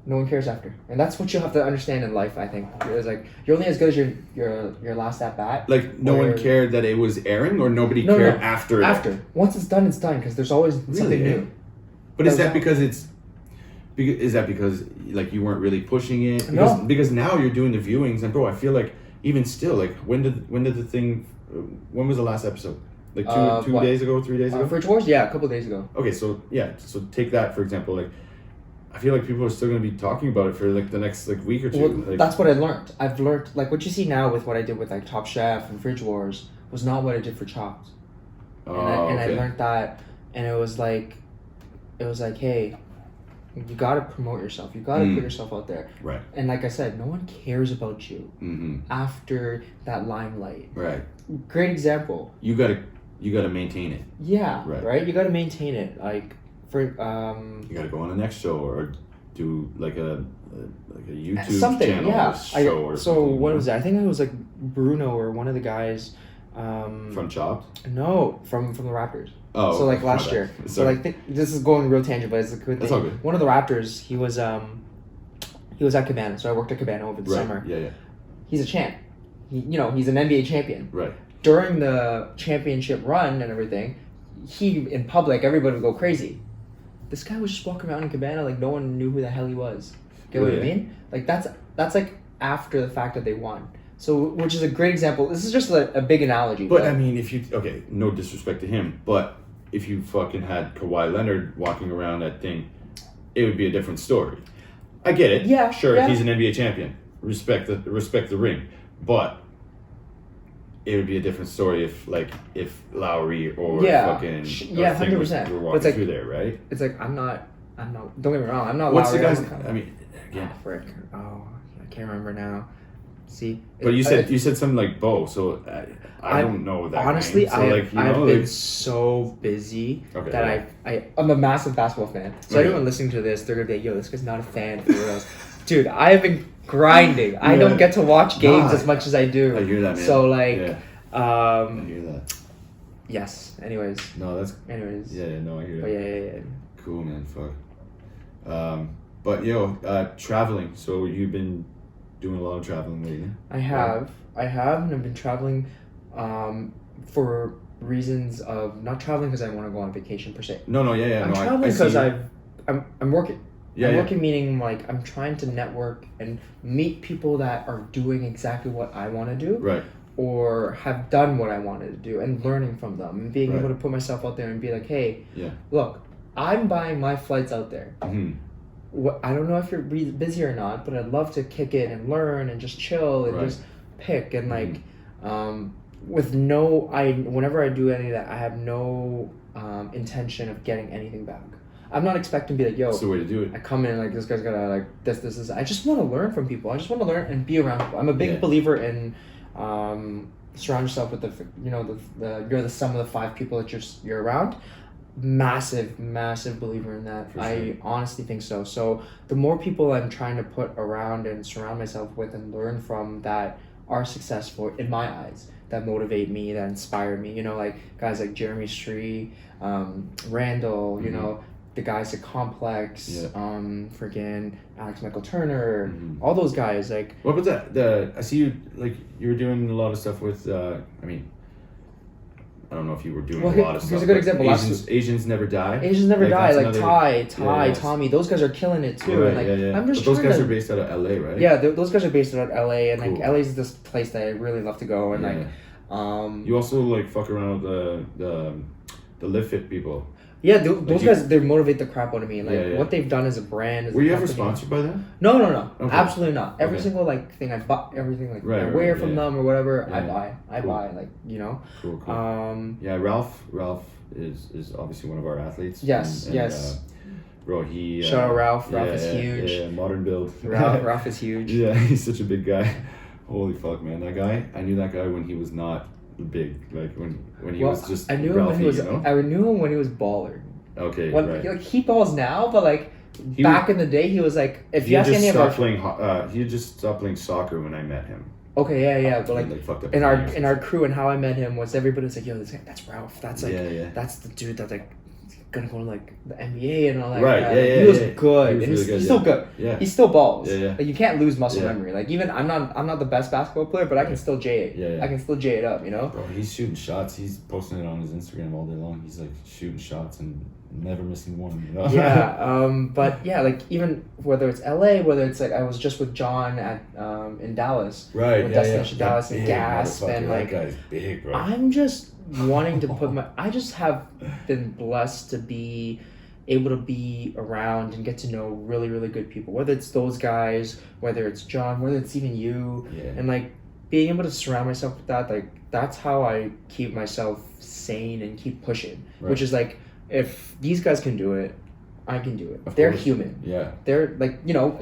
no one cares after, and that's what you have to understand in life. I think it's like you're only as good as your last at bat. Like no one cared that it was airing, or nobody cared after. After once it's done, because there's always something new. But is that because like you weren't really pushing it? Because now you're doing the viewings, and bro, I feel like even still, like when did the thing? When was the last episode? Like 2 days ago, 3 days ago? Fridge Wars, a couple days ago. Okay, so take that for example, like. I feel like people are still going to be talking about it for like the next like week or two. Well, that's what I learned. I've learned like what you see now with what I did with like Top Chef and Fridge Wars was not what I did for Chopped. I learned that, and it was like, hey, you got to promote yourself. You got to put yourself out there. Right. And like I said, no one cares about you after that limelight. Right. Great example. You gotta maintain it. Yeah. Right. You gotta maintain it. Like. You gotta go on the next show or do like a YouTube channel show or something. So what was that? I think it was like Bruno or one of the guys from Chopped. No, from the Raptors. Oh, so like last year. So like this is going real tangent, but it's a good thing. That's all good. One of the Raptors, he was He was at Cabana, so I worked at Cabana over the summer. Yeah. He's a champ. He's an NBA champion. Right. During the championship run and everything, in public, everybody would go crazy. This guy was just walking around in Cabana like no one knew who the hell he was. Get what I mean? Like that's like after the fact that they won. So, which is a great example. This is just a big analogy. But I mean, no disrespect to him, but if you fucking had Kawhi Leonard walking around that thing, it would be a different story. I get it. Yeah. Sure, yeah. he's an NBA champion. Respect the ring. But it would be a different story if Lowry or fucking 100%. were walking through there, right? It's like I'm not. Don't get me wrong. I'm not. What's Lowry, the guy's? I mean, again. Frick. Oh, I can't remember now. See. But you said something like Bo, so I don't know that. Honestly, name. So I've been so busy that I'm a massive basketball fan. So anyone listening to this, they're gonna be like, "Yo, this guy's not a fan for real." Dude, I have been grinding. I don't get to watch games as much as I do. I hear that, man. So I hear that. Yes. Anyways. No, that's. Anyways. Yeah. No, I hear that. But yeah. Cool, man. Fuck. But traveling. So you've been doing a lot of traveling lately. I have, and I've been traveling, for reasons of not traveling because I want to go on vacation per se. No, yeah. I'm traveling because I'm working. Yeah, I'm working meaning like I'm trying to network and meet people that are doing exactly what I want to do. Right. Or have done what I wanted to do and learning from them and being able to put myself out there and be like, hey, look, I'm buying my flights out there. Mm-hmm. I don't know if you're busy or not, but I'd love to kick it and learn and just chill and just pick and like, whenever I do any of that, I have no intention of getting anything back. I'm not expecting to be like, yo, that's the way to do it. I come in like this guy's got like this. I just want to learn from people. I just want to learn and be around people. I'm a big believer in surround yourself with you're the sum of the 5 people that you're around. Massive believer in that. I honestly think so. So the more people I'm trying to put around and surround myself with and learn from that are successful in my eyes, that motivate me, that inspire me, like guys like Jeremy Stree, Randall, the guys at Complex, freaking Alex Michael Turner, all those guys. Like, what about that? I see you you were doing a lot of stuff with. I don't know if you were doing a lot of stuff. Here's a good example. Asians Never Die. Asians Never Die. Like Ty, Tommy. Those guys are killing it too. Right, and I'm just. But those guys are based out of LA, right? Yeah, those guys are based out of LA, and like LA is this place that I really love to go, and You also fuck around with the Live Fit people. Yeah, those guys, they motivate the crap out of me. Like, what they've done as a brand. As were you ever sponsored by them? No. Okay. Absolutely not. Every single, thing I bought, everything, I wear from them or whatever, I buy. I buy, Cool. Ralph is obviously one of our athletes. Yes. Bro, he... Shout out Ralph. Ralph is huge. Yeah, modern build. Ralph is huge. Yeah, he's such a big guy. Holy fuck, man. That guy, I knew that guy when he was not big, when he was just I knew him when he was baller. Okay, right. He balls now, but back in the day, he was like, if you ask any of our... he had just stopped playing soccer when I met him. Okay, yeah, but fucked up in our crew and how I met him was everybody's like, yo, this guy, that's Ralph. That's that's the dude that's gonna go to the NBA and all that. Right, he was good. He was he's still good. Yeah. He still balls. Yeah. You can't lose muscle memory. Even I'm not the best basketball player, but I can still J it. Yeah. I can still J it up, Bro, he's shooting shots. He's posting it on his Instagram all day long. He's shooting shots and never missing one. Yeah. But yeah, even whether it's LA, whether it's I was just with John at in Dallas. Right. With Destination Dallas and Gasp and that guy's big, bro. I'm just wanting to I just have been blessed to be able to be around and get to know really, really good people, whether it's those guys, whether it's John, whether it's even you, and being able to surround myself with that, that's how I keep myself sane and keep pushing, which is if these guys can do it, I can do it. They're human. Yeah. They're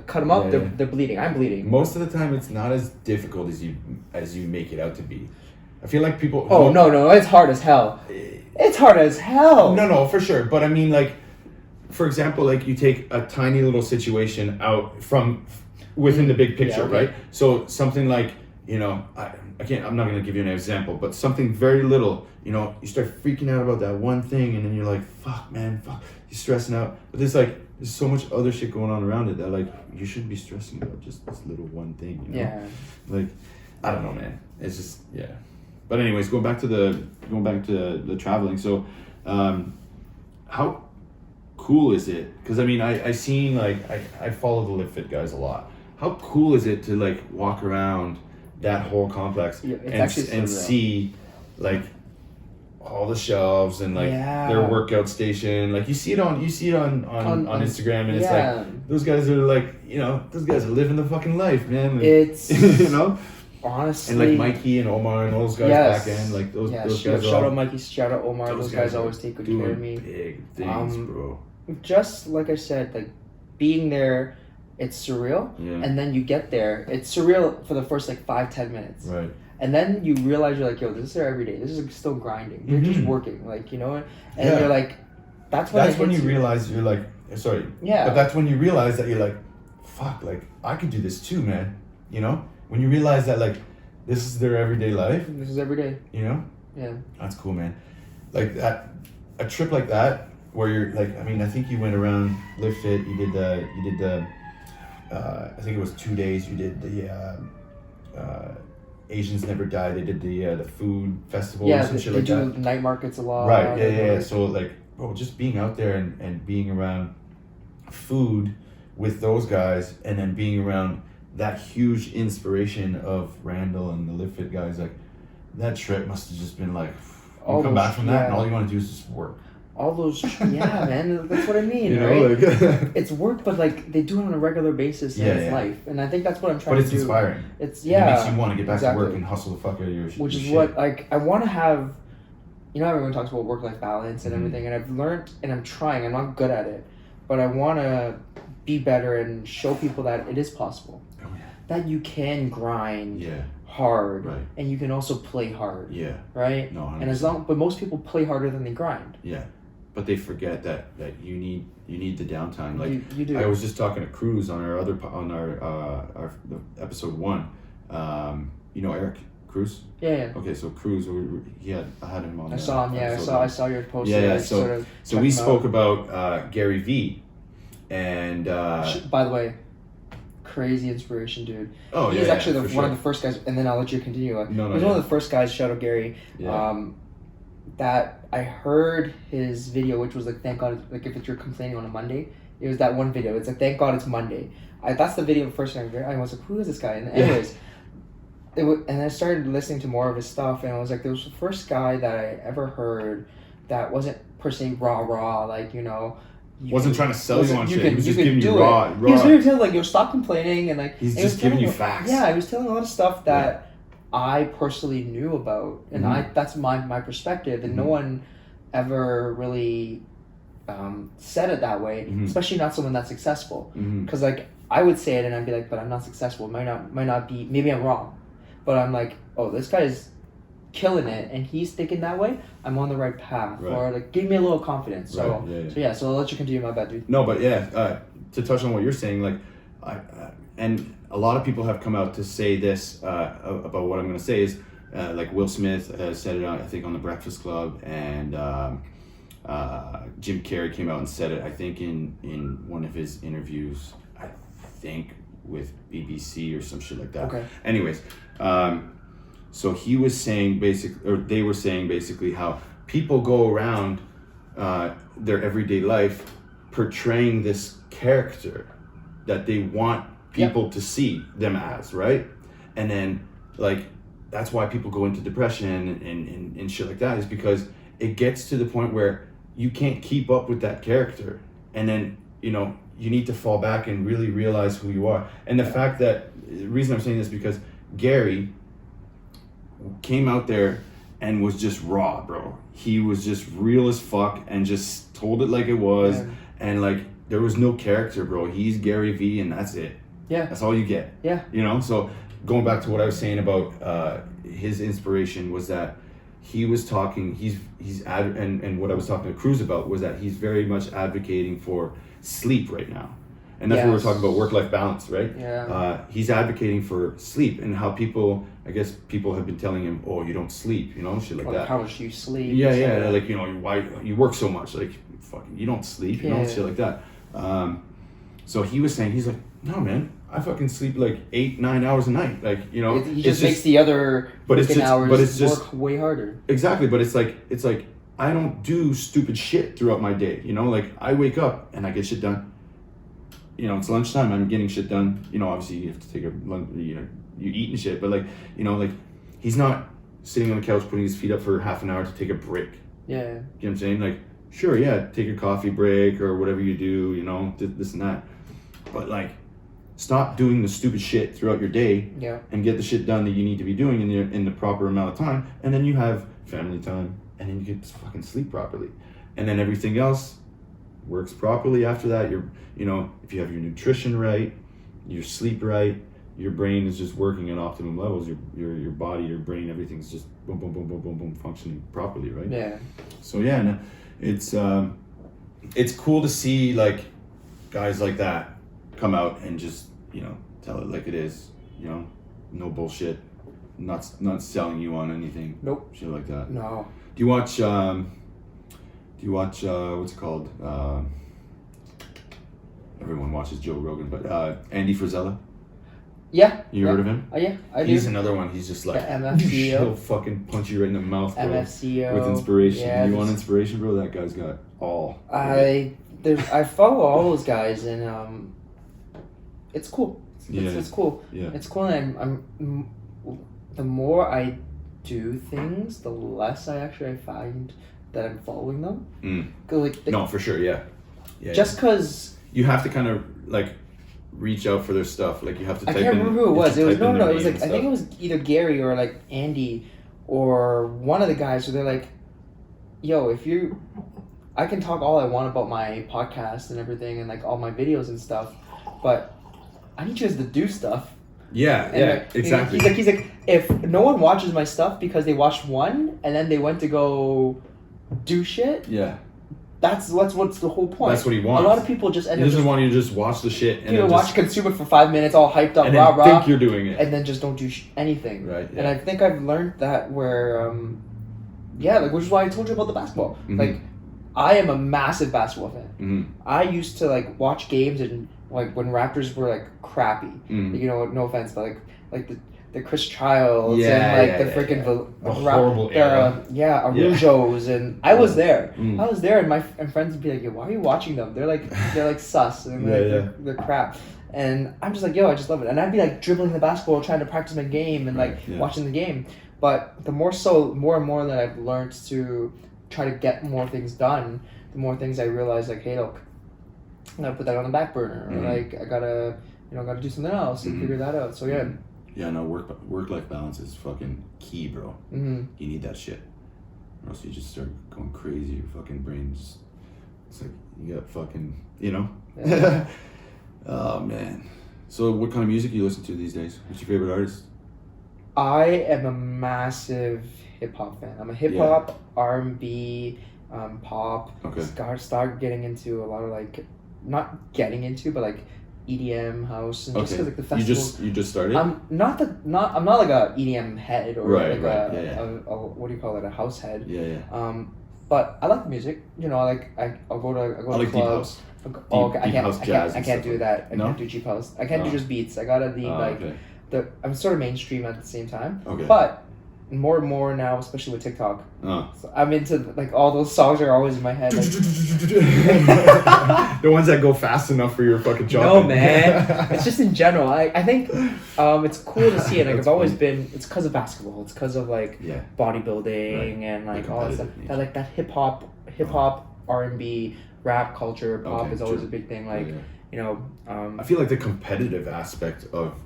cut them up, they're bleeding. I'm bleeding. Most of the time it's not as difficult as you make it out to be. I feel like people... Oh, no, it's hard as hell. It's hard as hell. No, for sure. But I mean, for example, you take a tiny little situation out from within the big picture, right? So something you know, I'm not going to give you an example, but something very little, you know, you start freaking out about that one thing, and then you're like, fuck, man, fuck, you're stressing out. But there's so much other shit going on around it that, like, you shouldn't be stressing about just this little one thing, you know? Yeah. Like, I don't know, man. It's just, yeah. But anyways, going back to the traveling. So, how cool is it? Because I mean, I follow the Live Fit guys a lot. How cool is it to like walk around that whole complex and see like all the shelves and like their workout station? Like you see it on Instagram, and it's like those guys are like, you know, those guys are living the fucking life, man. And, it's you know. Honestly, and like Mikey and Omar and all those guys back end, like those guys. Shout out Mikey, shout out Omar. Those guys always take good care of me. Big things, bro. Just like I said, like being there, it's surreal. Yeah. And then you get there, it's surreal for the first like 5-10 minutes. Right. And then you realize you're like, yo, this is there every day. This is still grinding. You're just working, like, you know. And you're like, that's when you realize you're like, sorry. Yeah. But that's when you realize that you're like, fuck, like I could do this too, man. You know. When you realize that, like, this is their everyday life. This is every day. You know? Yeah. That's cool, man. Like, a trip like that, where you're, like, I mean, I think you went around Live Fit, you did the, I think it was 2 days, you did the, Asians Never Die, they did the food festival and shit like that. Yeah, they do night markets a lot. Right, yeah. So, like, bro, just being out there and being around food with those guys, and then being around that huge inspiration of Randall and the Live Fit guys, like that trip must have just been like, you come back from that and all you want to do is just work. All those, man, that's what I mean, you know, right? Like, it's work, but like they do it on a regular basis in its life, and I think that's what I'm trying to do. But it's inspiring. It makes you want to get back to work and hustle the fuck out of your Which is shit. what, like, I want to have, you know, everyone talks about work-life balance and everything, and I've learned, and I'm trying, I'm not good at it, but I want to be better and show people that it is possible. That you can grind hard, and you can also play hard. Yeah. Right? No, 100%. And but most people play harder than they grind. Yeah. But they forget that you need the downtime. Like you do. I was just talking to Cruz on our episode 1. You know Eric Cruz? Yeah. Okay, so Cruz, I had him on. I saw him. Yeah, I saw your post. Yeah. So we spoke about Gary V. And by the way, crazy inspiration, dude. Oh, he's actually one of the first guys, and then I'll let you continue. He's one of the first guys, shout out Gary, that I heard his video, which was like, thank God, like if you're complaining on a Monday, it was that one video. It's like, thank God it's Monday. That's the video the first time I was like, who is this guy? And anyways, and I started listening to more of his stuff, and I was like, there was the first guy that I ever heard that wasn't per se raw, like, you know, wasn't trying to sell you on shit. He was just giving you raw. He was very like, yo, stop complaining, and like he's just giving you facts. Yeah, he was telling a lot of stuff that I personally knew about, and that's my perspective, and no one ever really said it that way, especially not someone that's successful. Because like I would say it, and I'd be like, but I'm not successful. It might not be. Maybe I'm wrong, but I'm like, oh, this guy's killing it, and he's thinking that way, I'm on the right path, or like give me a little confidence. So so I'll let you continue. My bad, dude. No, but to touch on what you're saying, like and a lot of people have come out to say this about what I'm going to say is like Will Smith said it I think on the Breakfast Club, and Jim Carrey came out and said it I think in one of his interviews, I think with BBC or some shit like that. Okay. Anyways, so he was saying they were saying basically how people go around their everyday life portraying this character that they want people to see them as, right? And then like that's why people go into depression and shit like that, is because it gets to the point where you can't keep up with that character, and then you know you need to fall back and really realize who you are. And the fact that the reason I'm saying this because Gary came out there and was just raw, bro. He was just real as fuck and just told it like it was, and like there was no character, bro. He's Gary V, and that's it. Yeah, that's all you get. Yeah, you know. So going back to what I was saying about his inspiration was that he was talking. And what I was talking to Cruz about was that he's very much advocating for sleep right now. And that's what we're talking about, work-life balance, right? Yeah. He's advocating for sleep and how people I guess people have been telling him, oh, you don't sleep, you know, shit like that. How much do you sleep? Yeah, like, you know, why you work so much, like, fucking, you don't sleep, you know, shit like that. So he was saying, he's like, no, man, I fucking sleep like 8-9 hours a night, like, you know. He just makes the other hours work way harder. Exactly, but it's like I don't do stupid shit throughout my day, you know, like I wake up and I get shit done. You know, it's lunchtime, I'm getting shit done. You know, obviously you have to take a lunch, you know, you eat and shit, but like, you know, like he's not sitting on the couch putting his feet up for half an hour to take a break. Yeah. You know what I'm saying? Like, sure, yeah, take a coffee break or whatever you do, you know, this and that. But like, stop doing the stupid shit throughout your day and get the shit done that you need to be doing in the proper amount of time, and then you have family time, and then you get to fucking sleep properly, and then everything else works properly after that. You know, if you have your nutrition right, your sleep right, your brain is just working at optimum levels. Your body, your brain, everything's just boom, boom, boom, boom, boom, boom, functioning properly, right? Yeah. So yeah, no, it's cool to see like guys like that come out and just, you know, tell it like it is, you know, no bullshit, not selling you on anything. Nope. Shit like that. No. Do you watch what's it called? Everyone watches Joe Rogan, but Andy Frisella? Yeah. You heard of him? Yeah, I do. He's another one. He's just like, the MFCEO. He'll fucking punch you right in the mouth, bro. MFCEO. With inspiration. Yeah, you want inspiration, bro? That guy's got all. I follow all those guys, and it's cool. It's cool. Yeah. It's cool, and I'm the more I do things, the less I find that I'm following them. No, for sure, yeah. Just because you have to kind of like reach out for their stuff. Like you have to. I can't remember who it was. It was no. It was like I think it was either Gary or like Andy or one of the guys. So they're like, "Yo, I can talk all I want about my podcast and everything and like all my videos and stuff, but I need you guys to do stuff." Yeah, exactly. He's like, if no one watches my stuff because they watched one and then they went to go do shit. Yeah. That's what's the whole point. That's what he wants. A lot of people just end up. He doesn't want you to just watch the shit and consume it for 5 minutes, all hyped up, and rah rah. Think you're doing it, and then just don't do anything. Right. Yeah. And I think I've learned that where, like which is why I told you about the basketball. Mm-hmm. Like, I am a massive basketball fan. Mm-hmm. I used to like watch games and like when Raptors were like crappy. Mm-hmm. You know, no offense, but like the Chris Childs and the freaking the horrible era. Arujos and I was there. Mm. I was there, and my friends would be like, "Yo, why are you watching them? They're like sus and they're crap." And I'm just like, "Yo, I just love it." And I'd be like dribbling the basketball, trying to practice my game and watching the game. But more and more that I've learned to try to get more things done, the more things I realize like, hey, look, I'm gonna put that on the back burner. Mm-hmm. Or like I gotta do something else and figure that out. So yeah. Yeah, no, work-life balance is fucking key, bro. Mm-hmm. You need that shit. Or else you just start going crazy. Your fucking brain just... It's like, you got fucking... You know? Yeah. Oh, man. So what kind of music you listen to these days? What's your favorite artist? I am a massive hip-hop fan. I'm a hip-hop, R&B, pop. Okay. Start getting into a lot of like... Not getting into, but like... EDM house and just because like the festival. You just started. I'm not like a EDM head or right. a what do you call it, a house head. Yeah. But I like the music. You know, I'll go to clubs. I can't do that. I can't do cheap house. I can't do just beats. I gotta be I'm sort of mainstream at the same time. Okay. But more and more now, especially with TikTok. So I'm into like all those songs are always in my head. Like, the ones that go fast enough for your fucking job. No, man. It's just in general. I think it's cool to see it. Like I've always been. It's because of basketball. It's because of like bodybuilding and like all that stuff. That like that hip hop, R&B, rap culture, pop is always a big thing. Like you know. I feel like the competitive aspect of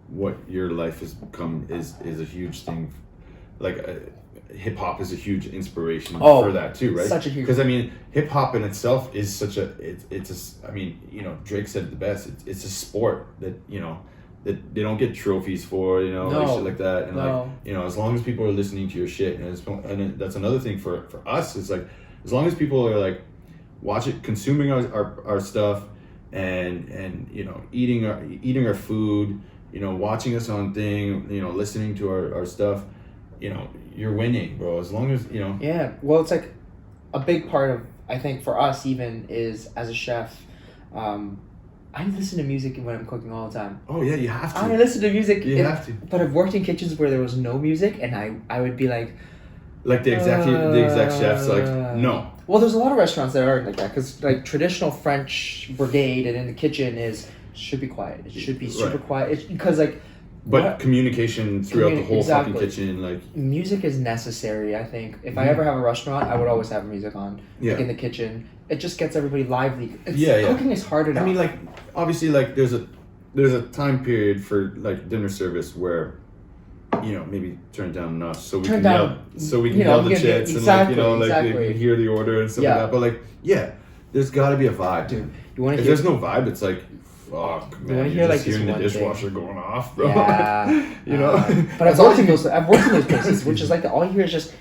what your life has become is a huge thing. Like hip hop is a huge inspiration for that too, right? Such a huge. Because I mean, hip hop in itself is such a it's a. I mean, you know, Drake said it the best. It's a sport that you know that they don't get trophies for, you know, like shit like that, and like you know, as long as people are listening to your shit, and that's another thing for us. It's like as long as people are like consuming our stuff, and you know, eating our food. watching us on thing, listening to our stuff, you're winning, bro. As long as, Yeah, well, it's like a big part of, I think, for us even is as a chef, I listen to music when I'm cooking all the time. Oh yeah, you have to. I listen to music. You have to. But I've worked in kitchens where there was no music, and I would be like the exec chef's like, no. Well, there's a lot of restaurants that aren't like that, because like traditional French brigade and in the kitchen should be quiet. It should be super quiet. Because like. But communication throughout the whole fucking kitchen, like music is necessary. I think if I ever have a restaurant, I would always have music on, like in the kitchen. It just gets everybody lively. Cooking is hard enough. I mean, like obviously, like there's a time period for like dinner service where, maybe turn down enough so we can yell the chits and they can hear the order and stuff like that. But like, there's got to be a vibe, dude. You want to? If there's no vibe, it's like. Fuck, man, you're just hearing the dishwasher going off, bro. Yeah. But I've worked in those places, which is like all you hear is just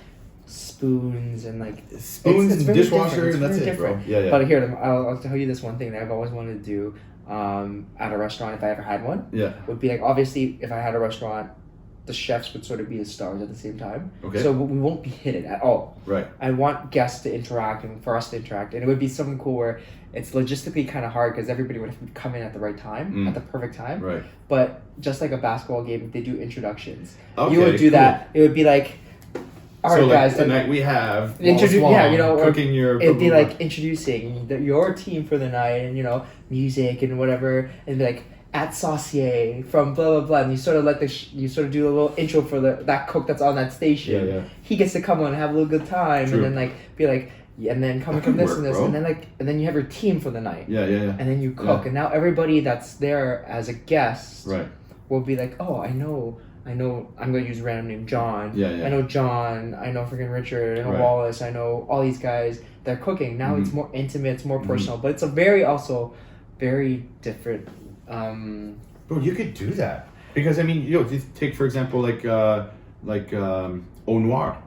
spoons and like spoons and dishwasher, and that's it, bro. Yeah. But here, I'll tell you this one thing that I've always wanted to do at a restaurant, if I ever had one. Yeah. Would be like, obviously, if I had a restaurant, the chefs would sort of be the stars at the same time. Okay. So we won't be hidden at all. Right. I want guests to interact and for us to interact, and it would be something cool where it's logistically kind of hard because everybody would have to come in at the right time, at the perfect time. Right. But just like a basketball game, they do introductions. Okay, you would do that. It would be like, all right, guys. Tonight we have cooking your. It'd be like introducing your team for the night, and music and whatever, and be like at Saucier from blah blah blah, and you sort of you sort of do a little intro for that cook that's on that station. Yeah. He gets to come on and have a little good time, True. and then be like. Yeah, and then coming from this and this, bro. and then you have your team for the night. Yeah. And then you cook, and now everybody that's there as a guest, will be like, oh, I know. I'm gonna use a random name, John. Yeah. I know John. I know freaking Richard. I know Wallace. I know all these guys. They're cooking now. It's more intimate. It's more personal, but it's a very different. Bro, you could do that because I mean, take for example like Au Noir.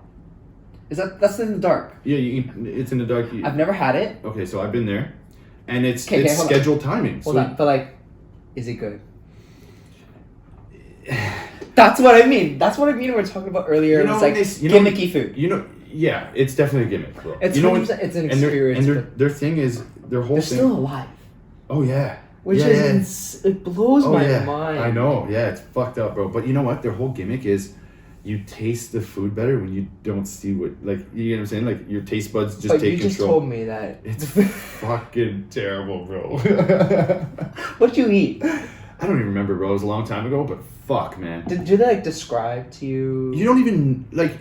That's in the dark? Yeah, it's in the dark. I've never had it. Okay, so I've been there, and it's scheduled timing. Hold on, but like, is it good? That's what I mean. That's what I mean. We were talking about earlier. It's like gimmicky food. Yeah, it's definitely a gimmick, bro. It's it's an experience. And their thing is their whole they're thing. Still alive. Oh yeah. Which it blows my mind. I know. Yeah, it's fucked up, bro. But you know what? Their whole gimmick is. You taste the food better when you don't see what, like, you know what I'm saying? Like, your taste buds just take control. You just told me that. It's fucking terrible, bro. What'd you eat? I don't even remember, bro. It was a long time ago, but fuck, man. Do they, like, describe to you? You don't even, like,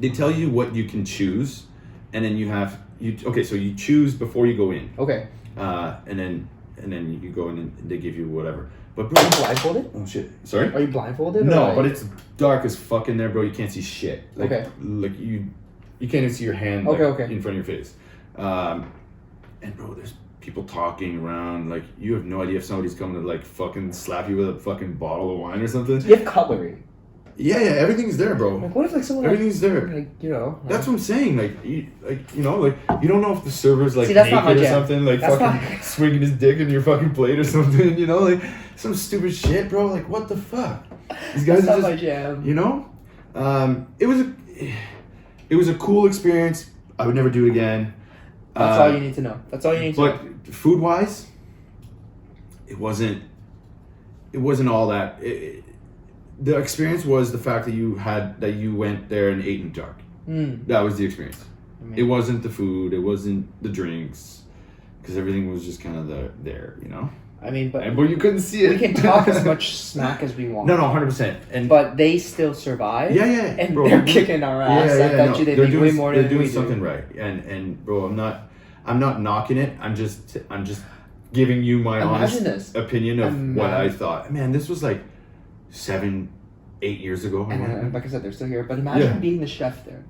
they tell you what you can choose, and then so you choose before you go in. Okay. And then you go in and they give you whatever. But bro, are you blindfolded? Oh shit! Sorry. Are you blindfolded? No, but it's dark as fuck in there, bro. You can't see shit. Like, Like you can't even see your hand. Like, in front of your face. And bro, there's people talking around. Like you have no idea if somebody's coming to like fucking slap you with a fucking bottle of wine or something. You have cutlery. Yeah, everything's there, bro. Like what if like someone everything's there. That's what I'm saying. Like you don't know if the server's like naked or something, like that's fucking swinging his dick in your fucking plate or something. Like some stupid shit, bro. Like what the fuck? These guys that's are not my jam. It was a cool experience. I would never do it again. That's all you need to know. That's all you need to know. But food wise, it wasn't all that. The experience was the fact that you went there and ate in the dark. That was the experience. It wasn't the food. It wasn't the drinks, because everything was just kind of there. I mean, but you couldn't see it. We can talk as much smack as we want. No, 100%. But they still survive. Yeah, and bro, they're kicking our ass. I bet you they make way more than we do. They're doing something right. And bro, I'm not knocking it. I'm just giving you my honest opinion of what I thought. Man, this was like 7-8 years ago. And like I said, they're still here. But imagine being the chef there.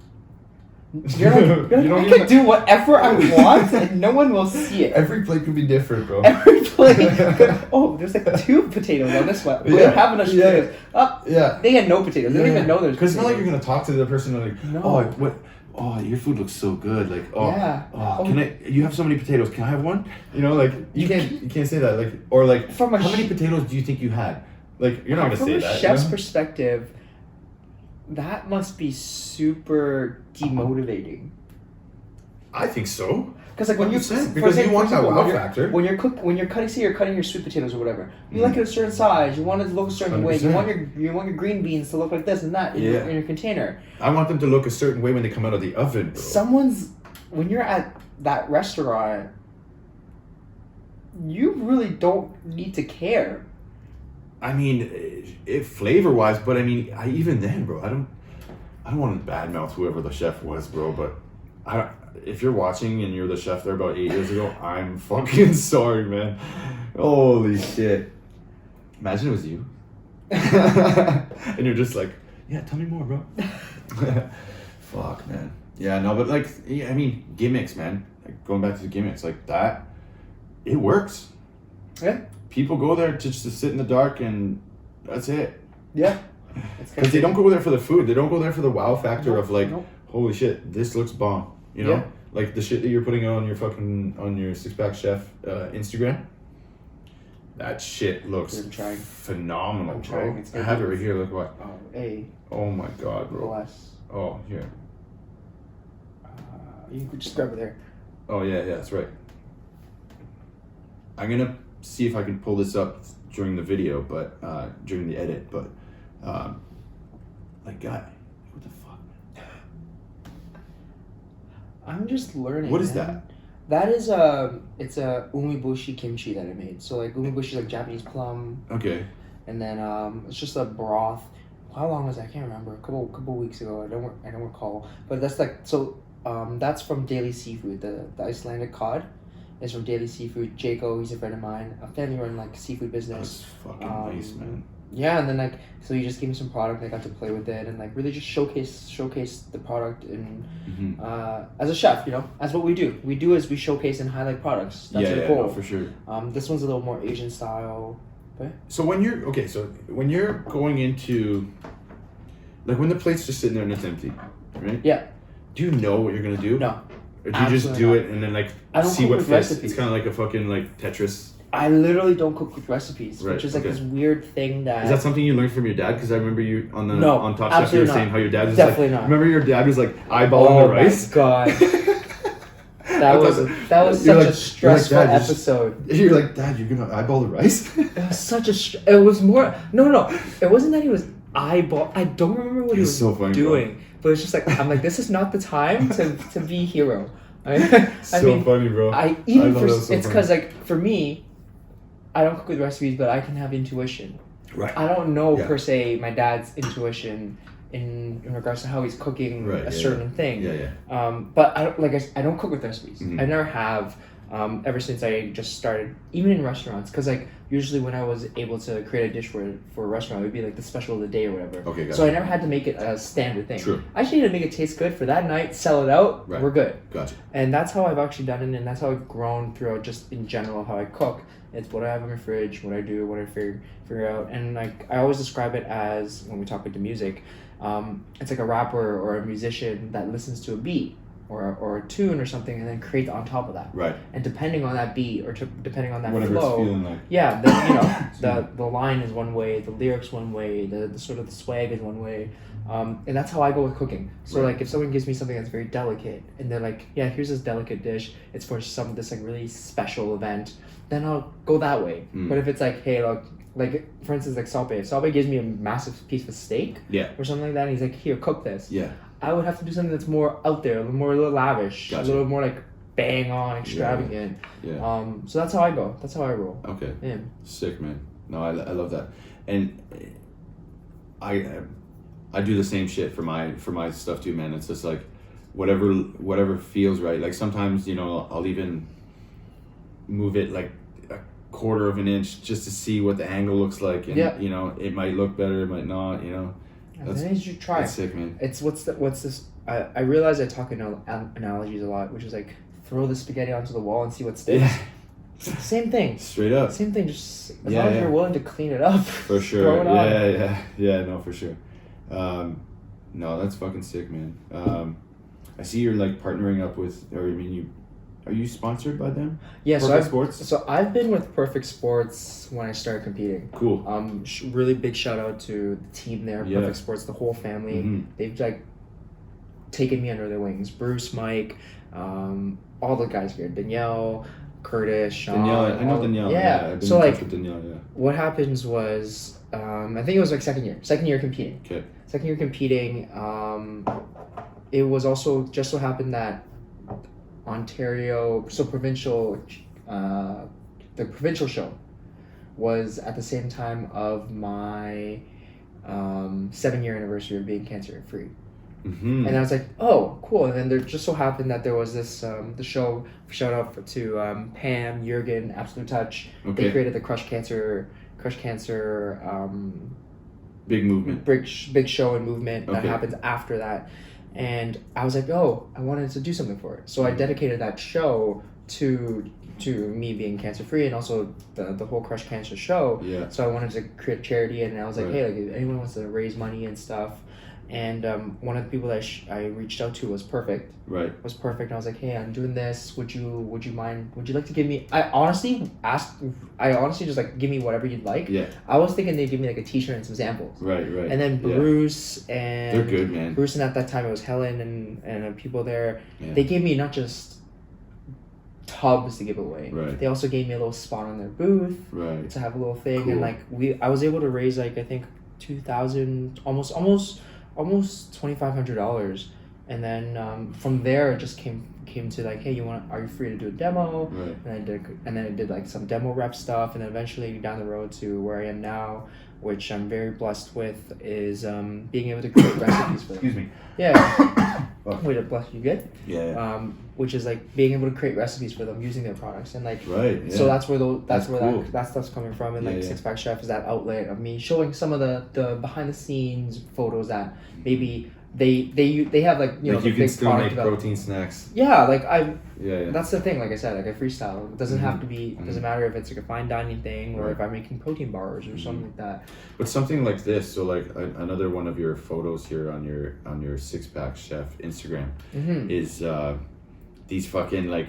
You're like I can do whatever I want and no one will see it. Every plate could be different, bro. Every plate. There's like 2 potatoes on this one. We don't have enough potatoes. They had no potatoes. They don't even know there's because it's not like you're gonna talk to the person like, no. Oh, your food looks so good. Like, you have so many potatoes. Can I have one? Like you can't say that. Like, or like, how many potatoes do you think you had? Like, you're not gonna say that. From a chef's perspective, that must be super demotivating. I think so. Because like when you because you want that wow factor. When you're cutting, say you're cutting your sweet potatoes or whatever, you like it a certain size. You want it to look a certain 100%. Way. You want your green beans to look like this and that in your container. I want them to look a certain way when they come out of the oven, bro. When you're at that restaurant, you really don't need to care. I mean, flavor wise, but I mean, even then, bro, I don't want to badmouth whoever the chef was, bro, but if you're watching and you're the chef there about 8 years ago, I'm fucking sorry, man. Holy shit. Imagine it was you. And you're just like, yeah, tell me more, bro. Fuck, man. Yeah, no, but like, I mean, gimmicks, man. Like, going back to the gimmicks, like that, it works. Yeah. People go there just to sit in the dark and that's it. Yeah. Because they don't go there for the food. They don't go there for the wow factor of like, holy shit, this looks bomb. You know, like the shit that you're putting on your Six Pack Chef Instagram. That shit looks phenomenal, bro. I have it right here. Look what. Oh my god, bro. Bless. Oh, here. You could just grab it there. Oh yeah, that's right. I'm gonna see if I can pull this up during the video, but during the edit, but like, God, what the fuck? I'm just learning. What is that? That is it's a umiboshi kimchi that I made. So like umiboshi is like Japanese plum. Okay. And then it's just a broth. How long was that? I can't remember. A couple weeks ago. I don't recall. But that's like that's from Daily Seafood. The Icelandic cod is from Daily Seafood. Jaco, he's a friend of mine. A family run like seafood business. That's fucking nice, man. Yeah, and then like so he just gave me some product and I got to play with it and like really just showcase the product and as a chef, you know, that's what we do. We showcase and highlight products. That's our goal. No, for sure. This one's a little more Asian style. Okay. So when you're going into like when the plate's just sitting there and it's empty, right? Yeah. Do you know what you're gonna do? No. Or do you just do it and then like see what fits? Recipes. It's kind of like a fucking like Tetris. I literally don't cook with recipes, which is like this weird thing that... Is that something you learned from your dad? Because I remember you on Top Chef, you were saying how your dad was definitely not. Remember your dad was like eyeballing the rice? Oh my god. that was such a stressful episode. You're like, Dad, you're gonna eyeball the rice? It was such a... It was more... No. It wasn't that he was eyeball... I don't remember what he was doing. Bro. But it's just like, I'm like, this is not the time to be hero. I mean, funny, bro. It's because like, for me... I don't cook with recipes, but I can have intuition. Right. I don't know per se my dad's intuition in regards to how he's cooking a certain thing. But I don't cook with recipes. Mm-hmm. I never have ever since I just started, even in restaurants. Because like usually when I was able to create a dish for a restaurant, it would be like the special of the day or whatever. Okay, gotcha. So I never had to make it a standard thing. True. I just need to make it taste good for that night, sell it out, we're good. Gotcha. And that's how I've actually done it, and that's how I've grown throughout just in general how I cook. It's what I have in my fridge, what I do, what I figure out. And like I always describe it as, when we talk about the music, it's like a rapper or a musician that listens to a beat or a tune or something and then creates on top of that. Right. And depending on that beat or depending on that whatever flow, it's feeling like. Yeah, then, you know, the line is one way, the lyrics one way, the sort of the swag is one way. And that's how I go with cooking. So like if someone gives me something that's very delicate and they're like, yeah, here's this delicate dish, it's for this like really special event, then I'll go that way. But if it's like, hey, look, like for instance, like Salpe gives me a massive piece of steak or something like that, and he's like, here, cook this. Yeah. I would have to do something that's more out there, a little lavish, a little more like bang on, extravagant. Yeah. So that's how I go. That's how I roll. Okay. Yeah. Sick, man. No, I love that, and I do the same shit for my stuff too, man. It's just like whatever feels right. Like sometimes, you know, I'll even move it like a quarter of an inch just to see what the angle looks like, and you know, it might look better, it might not, you know. Then you should try. That's sick, man. It's what's this? I realize I talk in analogies a lot, which is like throw the spaghetti onto the wall and see what sticks. Yeah. Same thing. Straight up. Same thing. Just as long as you're willing to clean it up. For sure. Throw it on. Yeah. No, for sure. No, that's fucking sick, man. I see you're like partnering up with, or I mean, Are you sponsored by them? Yeah, Perfect Sports? So I've been with Perfect Sports when I started competing. Cool. Really big shout out to the team there, Yeah. Perfect Sports, the whole family. Mm-hmm. They've like taken me under their wings. Bruce, Mike, all the guys here, Danielle, Curtis, Sean. Danielle, I know Danielle. Yeah. I've been So in touch like, with Danielle, yeah. what happens was, I think it was like second year competing. Okay. Second year competing. It was also just so happened that Ontario, so provincial, the provincial show was at the same time of my 7-year anniversary of being cancer free. Mm-hmm. And I was like, oh, cool. And then there just so happened that there was this, the show, shout out to Pam, Jurgen, Absolute Touch. Okay. They created the Crush Cancer, Big movement. big show and movement that Okay. happens after that. And I was like, oh, I wanted to do something for it. So I dedicated that show to me being cancer free and also the whole Crush Cancer show. Yeah. So I wanted to create charity, and I was like, Right. hey, like if anyone wants to raise money and stuff. And one of the people that I reached out to was Perfect. Right. Was Perfect. And I was like, hey, I'm doing this. Would you mind? Would you like to give me? I honestly just like give me whatever you'd like. Yeah. I was thinking they'd give me like a T-shirt and some samples. Right. Right. And then Yeah. Bruce and They're good, man. Bruce, and at that time it was Helen and people there. Yeah. They gave me not just tubs to give away. Right. They also gave me a little spot on their booth Right. to have a little thing, Cool. and like I was able to raise like I think $2,000, almost $2,500, and then from there it just came to like, hey, are you free to do a demo? Right. And then I did like some demo rep stuff, and then eventually down the road to where I am now, which I'm very blessed with, is being able to create recipes for them. Excuse me. Yeah. Fuck. Wait, bless you good? Yeah. Which is like being able to create recipes for them using their products, and like Right. Yeah. so that's where Cool. that stuff's coming from, and Yeah, like yeah. Six Pack Chef is that outlet of me showing some of the behind the scenes photos that maybe they have like like the you can big still product make development. protein snacks. Yeah, like Yeah. that's the thing. Like I said, like I freestyle. It doesn't have to be. Mhm. Doesn't matter if it's like a fine dining thing or Right. if I'm making protein bars or something like that. But something like this, so like another one of your photos here on your Six Pack Chef Instagram Mm-hmm. is these fucking like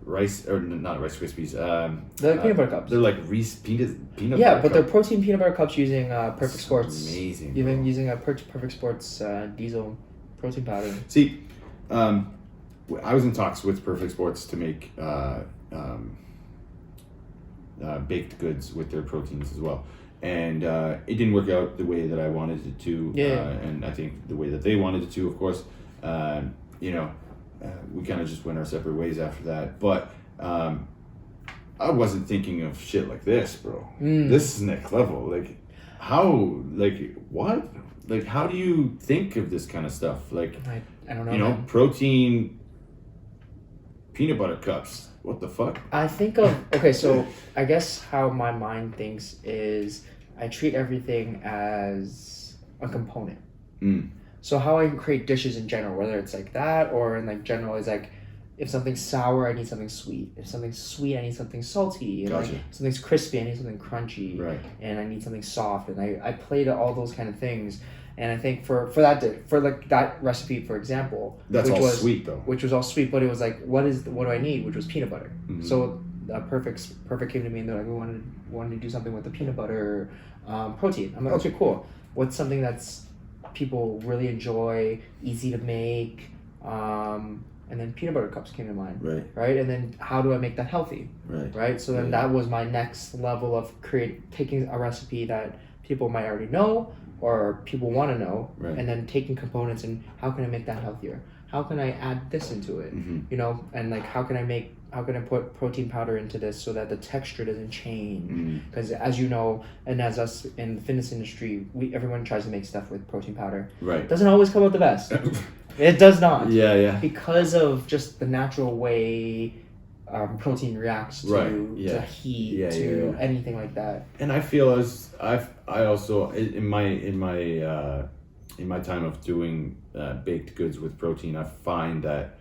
rice or not Rice Krispies. They're like peanut butter cups. They're like Reese peanut Yeah, butter but they're cup. protein peanut butter cups using Perfect That's Sports. amazing. You've been bro. using a Perfect Sports diesel protein powder. See, I was in talks with Perfect Sports to make baked goods with their proteins as well, and it didn't work out the way that I wanted it to. Yeah. And I think the way that they wanted it to, of course. We kind of just went our separate ways after that, but I wasn't thinking of shit like this, bro. This is next level. Like, how? Like, what? Like, how do you think of this kind of stuff? Like, I don't know. you know, protein peanut butter cups. What the fuck? I think of okay, so I guess how my mind thinks is I treat everything as a component. Mm. So how I create dishes in general, whether it's like that or in like general, is like if something's sour, I need something sweet. If something's sweet, I need something salty. And Gotcha. like if something's crispy, I need something crunchy. Right. And I need something soft. And I play to all those kind of things. And I think for that recipe, for example, That's which all was, sweet though. which was all sweet, but it was like, what do I need? Which was peanut butter. Mhm. So Perfect came to me and they're like, we wanted to do something with the peanut butter protein. I'm like, okay, cool. What's something that's people really enjoy, easy to make, and then peanut butter cups came to mind, right? And then how do I make that healthy, right? So then that was my next level of taking a recipe that people might already know or people want to know, and then taking components and how can I make that healthier? How can I add this into it? Mm-hmm. You know, and like how can I put protein powder into this so that the texture doesn't change? Because as you know, and as us in the fitness industry, everyone tries to make stuff with protein powder. Right. It doesn't always come out the best. It does not. Yeah. Because of just the natural way protein reacts to heat, anything like that. And I feel I also in my time of doing baked goods with protein, I find that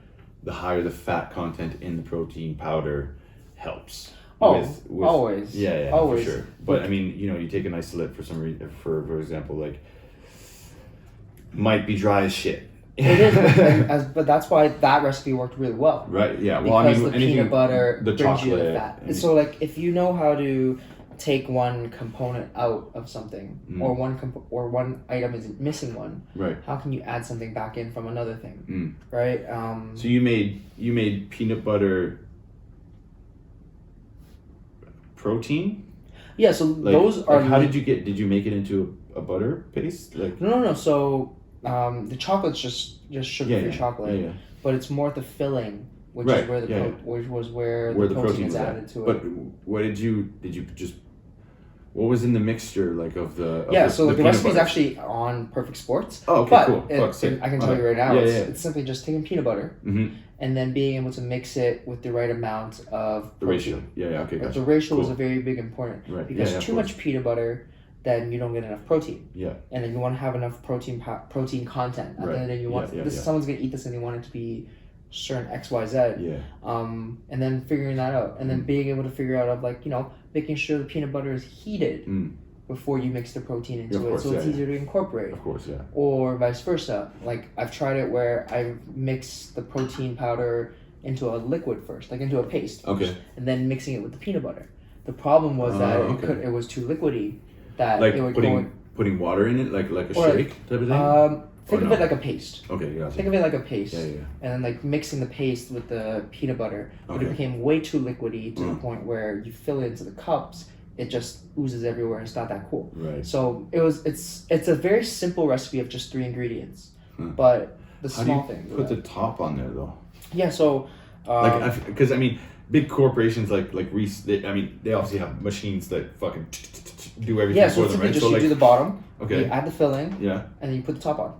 the higher the fat content in the protein powder helps. Always. Yeah, Always. for sure. But I mean, you know, you take an isolate for some reason, for example, like might be dry as shit, It is, but that's why that recipe worked really well. Right. Yeah. Well, Because I mean, the anything, peanut butter the brings you the chocolate. fat. So like, if you know how to take one component out of something, or one item is missing one, right? How can you add something back in from another thing, right? So you made peanut butter protein. Yeah. So Like, those are. How did you make it into a butter paste? Like No. So the chocolate's just sugar-free chocolate, yeah. but it's more the filling, which Right, is where which was where the protein is added to it. But what did you just? What was in the mixture like of the? So the peanut recipe is butter? actually on Perfect Sports. Oh, okay, but cool. I can tell you right now, Yeah, it's simply just taking peanut butter Mm-hmm. and then being able to mix it with the right amount of The ratio. Yeah. Okay. But Gotcha. the ratio is Cool. a very big important, Right. because of too course. much peanut butter, then you don't get enough protein. Yeah. And then you want to have enough protein content. At the end of the day, you want someone's gonna eat this and they want it to be certain XYZ. Yeah. And then figuring that out, and then being able to figure out of like, making sure the peanut butter is heated before you mix the protein into it, so it's easier to incorporate. Of course, yeah. Or vice versa. Like I've tried it where I've mixed the protein powder into a liquid first, like into a paste. Okay. And then mixing it with the peanut butter. The problem was that it was too liquidy. That Like it would putting water in it, like a or shake type of thing. Think of it like a paste. Okay, yeah. Think of it like a paste. Yeah. And then like mixing the paste with the peanut butter, but it Okay. became way too liquidy to the point where you fill it into the cups, it just oozes everywhere, and it's not that cool. Right. So it's a very simple recipe of just 3 ingredients, but the How small do you things. put the top on there though? Yeah. So Because I mean, big corporations like Reese, they obviously have machines that fucking do everything so for them, right? just So you do the bottom. okay. You add the filling. Yeah. And then you put the top on,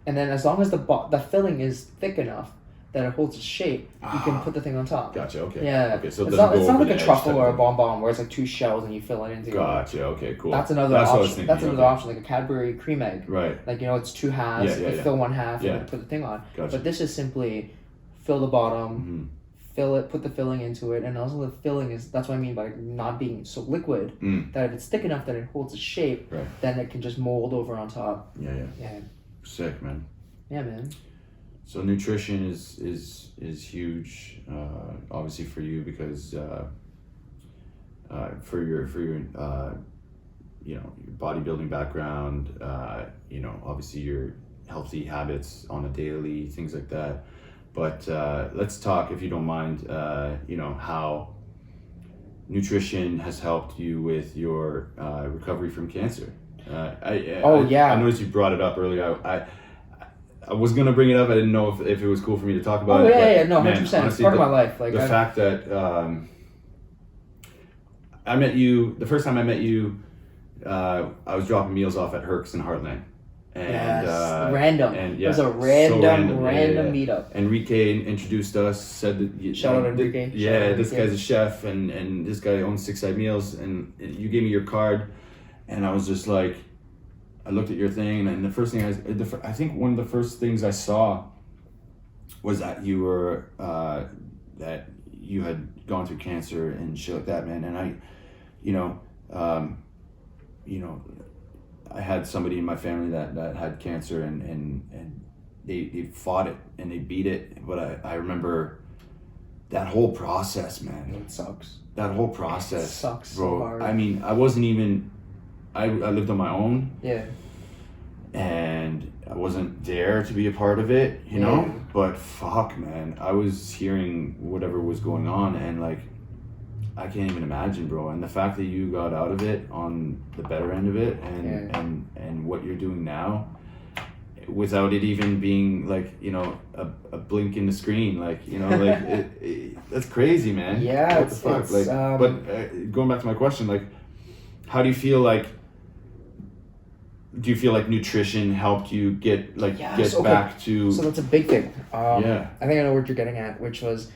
and then as long as the filling is thick enough that it holds its shape, you can put the thing on top. Gotcha. Okay. Yeah. Okay. So it's not like a truffle or a bonbon where it's like 2 shells and you fill it into. Gotcha. Okay. Cool. That's another What I was option. thinking, That's another option, like a Cadbury cream egg. Right. Like it's 2 halves. Yeah, You fill 1 half Yeah. and put the thing on. Gotcha. But this is simply fill the bottom, fill it, put the filling into it, and also the filling is. That's what I mean by not being so liquid. That if it's thick enough that it holds its shape, Right. then it can just mold over on top. Yeah. Sick, man. Yeah, man. So nutrition is huge, obviously for you because for your your bodybuilding background, obviously your healthy habits on a daily, things like that. But let's talk, if you don't mind, how nutrition has helped you with your recovery from cancer. I noticed you brought it up earlier. I was gonna bring it up. I didn't know if it was cool for me to talk about it. Yeah, no, 100%. It's part of my life. Like the fact that I met you the first time I met you, I was dropping meals off at Herc's in Heartland. And, random. And it was a random meetup. Enrique introduced us. Said that shout out Enrique. This guy's a chef, and this guy owns Six Side Meals. And you gave me your card, and I was just like, I looked at your thing, and the first thing I think one of the first things I saw was that you were that you had gone through cancer and shit like that, man. And I had somebody in my family that had cancer, and they fought it and they beat it. But I remember that whole process, man. It sucks. That whole process, it sucks, bro. so hard. I mean, I wasn't even. I lived on my own. Yeah. And I wasn't there to be a part of it, you know? But fuck, man. I was hearing whatever was going on, and like, I can't even imagine, bro. And the fact that you got out of it on the better end of it, and what you're doing now, without it even being like, a blink in the screen, like, that's crazy, man. Yeah, what the fuck? Like, but going back to my question, like, how do you feel like? Do you feel like nutrition helped you get back to? So that's a big thing. I think I know what you're getting at, which was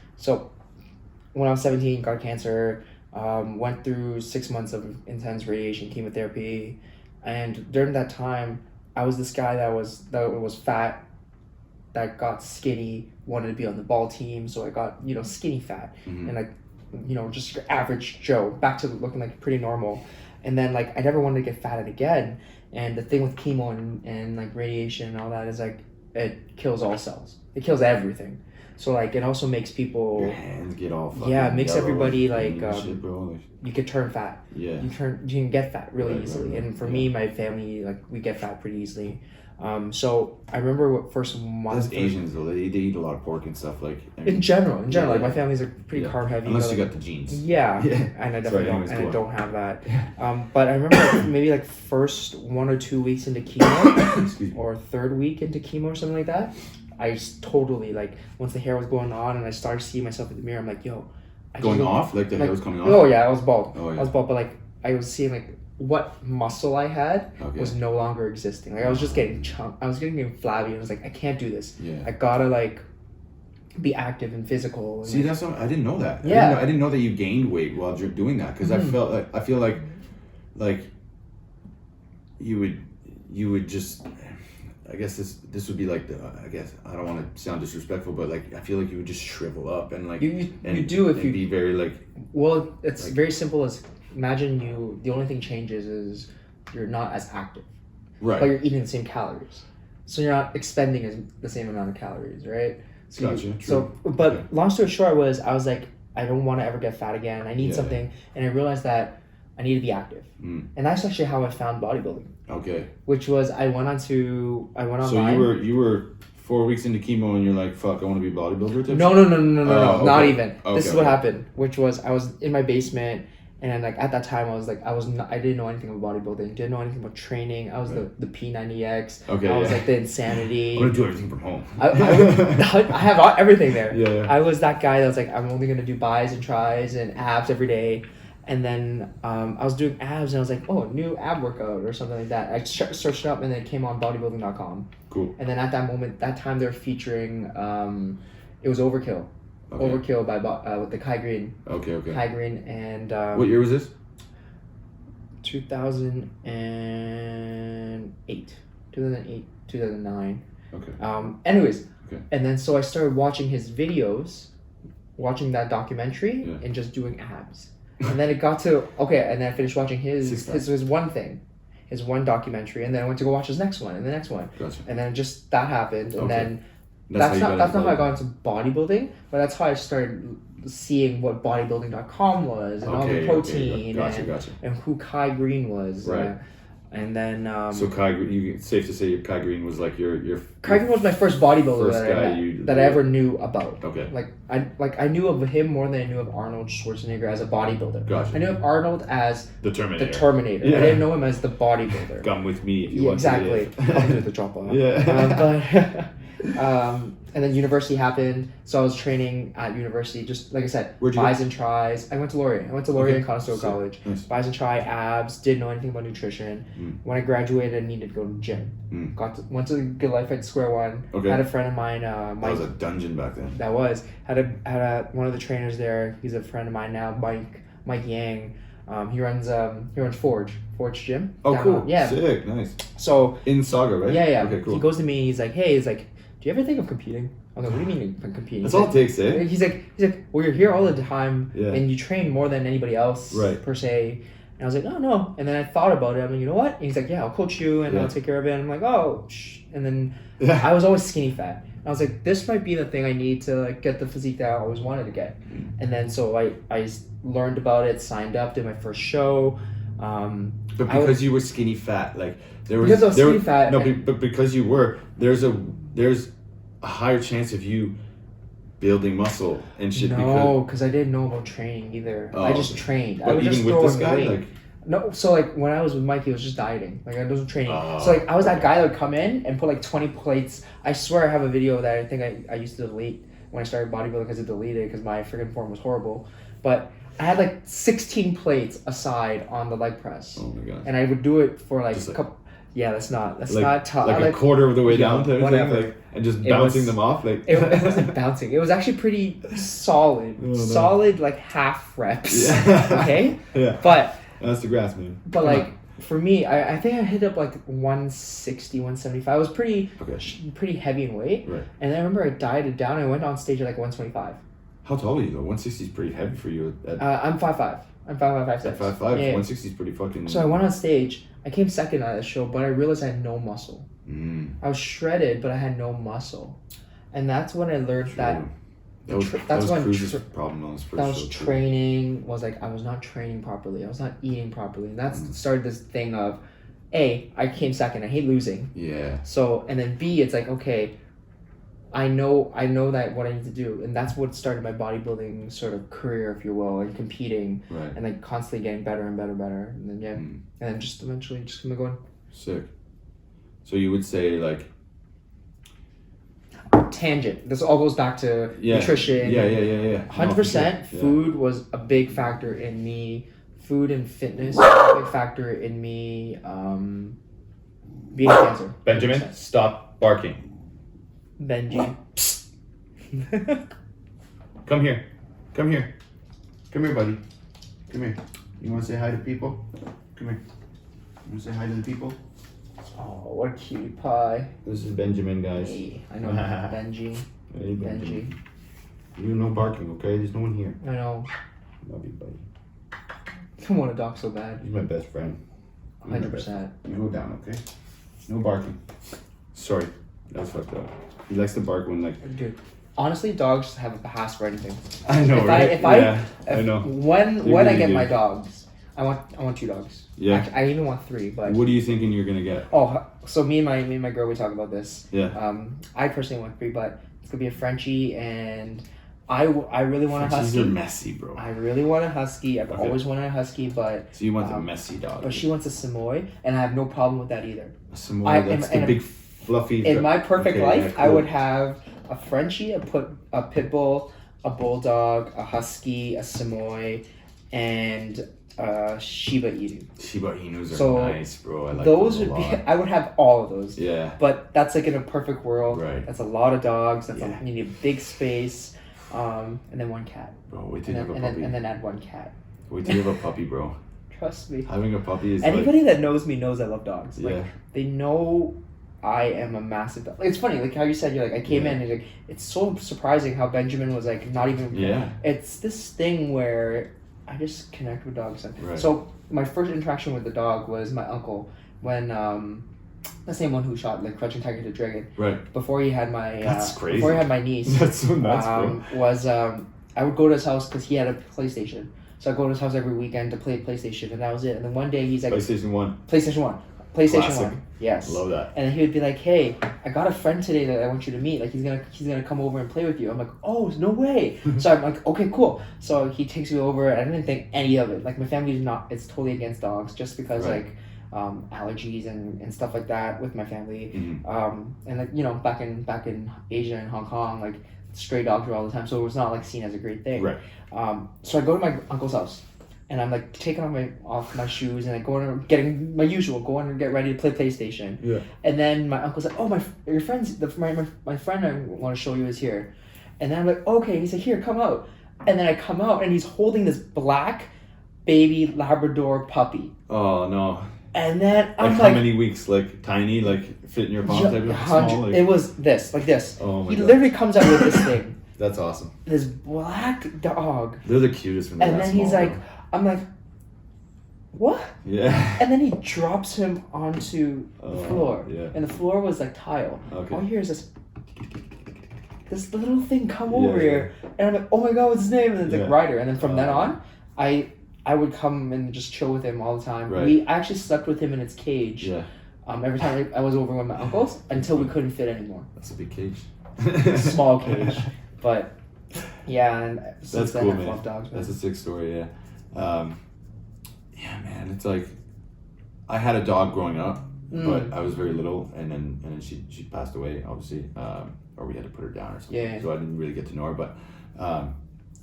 when I was 17, got cancer, went through 6 months of intense radiation chemotherapy, and during that time, I was this guy that was fat, that got skinny, wanted to be on the ball team, so I got skinny fat, and just your average Joe, back to looking like pretty normal, and then I never wanted to get fatted again. And the thing with chemo and like radiation and all that is like it kills all cells. It kills everything. So like it also makes people your hands get all fucking it makes yellow everybody and like shit, bro. Like, you could turn fat. yeah. You can get fat really Right, easily. right, right. And for me, my family, like we get fat pretty easily. So I remember what first month. That's Asians though. They eat a lot of pork and stuff. Like In general, yeah, like yeah. my family's are pretty carb heavy. Unless but, you like, got the genes. Yeah, Yeah. and I definitely Sorry, don't, anyways, and go I on. don't have that. But I remember like, maybe like first 1 or 2 weeks into chemo, Excuse me. or third week into chemo or something like that. I just totally like once the hair was going on and I started seeing myself in the mirror. I'm like, yo, Going off? Like the hair was coming off? Oh yeah, I was bald. Oh, yeah. I was bald, but like I was seeing like what muscle I had was no longer existing. Like I was just getting I was getting flabby. And I was like, I can't do this. Yeah. I gotta like be active and physical. And, See, that's what, I didn't know that. Yeah. I didn't know that you gained weight while you're doing that because I feel like you would just. I guess this would be like I guess I don't want to sound disrespectful, but like I feel like you would just shrivel up and like you do if you be very like. Well, it's like, very simple. As imagine the only thing changes is you're not as active, right? But you're eating the same calories, so you're not expending the same amount of calories, right? So Gotcha. True. But okay. long story short, I was like, I don't want to ever get fat again. I need something, and I realized that I need to be active, and that's actually how I found bodybuilding. Okay. Which was I went online. So So you were 4 weeks into chemo and you're like, fuck, I want to be a bodybuilder. No, okay. not even. Okay, This is what happened, which was I was in my basement, and then like at that time I didn't know anything about bodybuilding, didn't know anything about training. I was the P90X. Okay. I was like the insanity. I'm gonna do everything from home. I have everything there. Yeah. I was that guy that was like, I'm only gonna do bis and tris and abs every day. And then I was doing abs and I was like, oh, new ab workout or something like that. I searched it up and then it came on bodybuilding.com. Cool. And then at that time they're featuring, it was Overkill. Okay. Overkill by with the Kai Green. Okay. Kai Green and... what year was this? 2008, 2009. Okay. Anyways, Okay. And then so I started watching his videos, watching that documentary, Yeah. and just doing abs. And then it got to and then I finished watching his one thing, his one documentary, and then I went to go watch his next one and the next one. Gotcha. And then just that happened, and then That's not how I got into bodybuilding, but that's how I started seeing what bodybuilding.com was and all the protein Gotcha. and who Kai Green was. Right. And then so Kai, it's safe to say Kai Green was like your Kai Green was my first bodybuilder that I ever knew about. Okay. I knew of him more than I knew of Arnold Schwarzenegger as a bodybuilder. Gotcha. I knew of Arnold as the Terminator. Yeah. I didn't know him as the bodybuilder. Come with me if you want exactly. to. I'll do the drop off. Yeah. And then university happened, so I was training at university. Just like I said, Where'd you bis and tris. I went to Laurier. in Conestoga College. Nice. Bis and tri, abs. Didn't know anything about nutrition. When I graduated, I needed to go to the gym. Went to Good Life at Square One. Okay. Had a friend of mine, That Mike. was a dungeon back then. That was one of the trainers there. He's a friend of mine now, Mike Yang. He runs Forge Gym. Oh, cool. Yeah. Sick. Nice. So in Saga, right? Yeah. Okay, cool. He goes to me. He's like, hey, do you ever think of competing? I'm like, what do you mean competing? That's all it takes, eh? He's like, well, you're here all the time, Yeah. and you train more than anybody else, Right. per se. And I was like, no. And then I thought about it. I'm like, you know what? And he's like, yeah, I'll coach you, and I'll take care of it. And I'm like, oh, And then I was always skinny fat. And I was like, this might be the thing I need to like get the physique that I always wanted to get. And then so I learned about it, signed up, did my first show. But because you were skinny fat, like there was because I was skinny fat. No, but because you were, there's a higher chance of you building muscle and shit. No, because I didn't know about training either. I just trained. But I was even just with throwing this guy, weight. like No, so like when I was with Mike, he was just dieting. Like I wasn't training. So like I was that guy that would come in and put like 20 plates. I swear I have a video that I think I used to delete when I started bodybuilding because I deleted it because my freaking form was horrible. But I had like 16 plates aside on the leg press. Oh my god! And I would do it for like just a couple. Yeah, that's not like, tough. Like a quarter of the way down to whatever. like, and just bouncing them off. Like it wasn't bouncing. It was actually pretty solid. Oh, no. Solid like half reps. Yeah. Okay. Yeah. But that's the grass, man. But like for me, I think I hit up like 160, 175. I was pretty heavy in weight. Right. And I remember I dieted down. I went on stage at like 125. How tall are you though? 160 is pretty heavy for you. I'm 5'5". I'm 5'5", 5'6". At 5'5", 160 is pretty fucking. So I went on stage. I came second at the show, but I realized I had no muscle. I was shredded, but I had no muscle, and that's when I learned that. That's when problem. That was training. Was like I was not training properly. I was not eating properly, and that's started this thing of, A, I came second. I hate losing. Yeah. So and then B, it's like okay, I know that what I need to do, and that's what started my bodybuilding sort of career, if you will, and competing, right, and like constantly getting better and better, and then and then just eventually just gonna go. Sick. So you would say like. Tangent. This all goes back to nutrition. Yeah. 100%. Food was a big factor in me. Food and fitness was a big factor in me beating cancer. Benjamin, 100%. Stop barking. Benji. Come here, buddy. Come here. You want to say hi to people? Come here. You want to say hi to the people? Oh, what a cutie pie. This is Benjamin, guys. Hey, I know Benji. Hey, Benji. You no barking, okay? There's no one here. I know. Love you, buddy. I want a dog so bad. He's my best friend. 100%. You go down, okay? No barking. Sorry, that was fucked up. He likes to bark when like... Dude, honestly, dogs have a pass for anything. I know, right? I know. When really I get do. my dogs, I want 2 dogs. Yeah. Actually, I even want 3, but... What are you thinking you're gonna get? Oh, so me and my girl, we talk about this. Yeah. I personally want 3, but it's gonna be a Frenchie, and I really want a husky. Frenchies are messy, bro. I really want a husky. I've always wanted a husky, but... So you want the messy dog. But she wants a Samoy, and I have no problem with that either. A Samoy, that's the big fluffy... In my perfect life, cool. I would have a Frenchie, a pit bull, a bulldog, a husky, a Samoy, and... Shiba Inu. Shiba Inus are nice, bro. I like those. Would be. I would have all of those. Yeah. But that's like in a perfect world. Right. That's a lot of dogs. That's you need a big space. And then 1 cat. Bro, wait till you have a puppy. And then add 1 cat. Wait till you have a puppy, bro. Trust me. Having a puppy is anybody that knows me knows I love dogs. Yeah. Like they know I am a massive dog. It's funny, like how you said you're like I came in and like it's so surprising how Benjamin was like not even. Yeah. It's this thing where I just connect with dogs. Right. So my first interaction with the dog was my uncle when the same one who shot like Crouching Tiger to Dragon. Right. Before he had my That's crazy. Before he had my niece. That's so nuts, bro. Was I would go to his house because he had a PlayStation. So I go to his house every weekend to play PlayStation, and that was it. And then one day he's like PlayStation 1. PlayStation Classic. 1. Yes. Love that. And then he would be like, "Hey, I got a friend today that I want you to meet. Like he's gonna come over and play with you." I'm like, "Oh, no way!" So I'm like, "Okay, cool." So he takes me over. I didn't think any of it. Like my family is not. It's totally against dogs, just because like allergies and stuff like that with my family. Mm-hmm. And like back in Asia and Hong Kong, like stray dogs were all the time, so it was not like seen as a great thing. Right. So I go to my uncle's house. And I'm like taking off my shoes and like going and getting my usual, going and get ready to play PlayStation. Yeah. And then my uncle's like, "Oh, your friend's my friend I want to show you is here." And then I'm like, "Okay." He's like, "Here, come out." And then I come out and he's holding this black baby Labrador puppy. Oh no. And then I'm how many weeks? Like tiny, like fit in your palm type of small? Like... It was this, like this. Oh my He God. literally comes out with this thing. That's awesome. This black dog. They're the cutest when they're And that then small, he's like, bro. I'm like, "What?" Yeah. And then he drops him onto the floor. Yeah. And the floor was like tile. Okay. All you hear is this little thing come over here. And I'm like, "Oh my God, what's his name?" And it's like Ryder. And then from then on, I would come and just chill with him all the time. Right. I actually slept with him in its cage. Yeah. Every time I was over with my uncles until we couldn't fit anymore. That's a big cage. Small cage. But yeah, and since That's then cool, I've man. loved dogs. Man. That's a sick story, yeah. Yeah, man, it's like I had a dog growing up, but I was very little, and then she passed away, obviously, or we had to put her down or something. Yeah. So I didn't really get to know her, but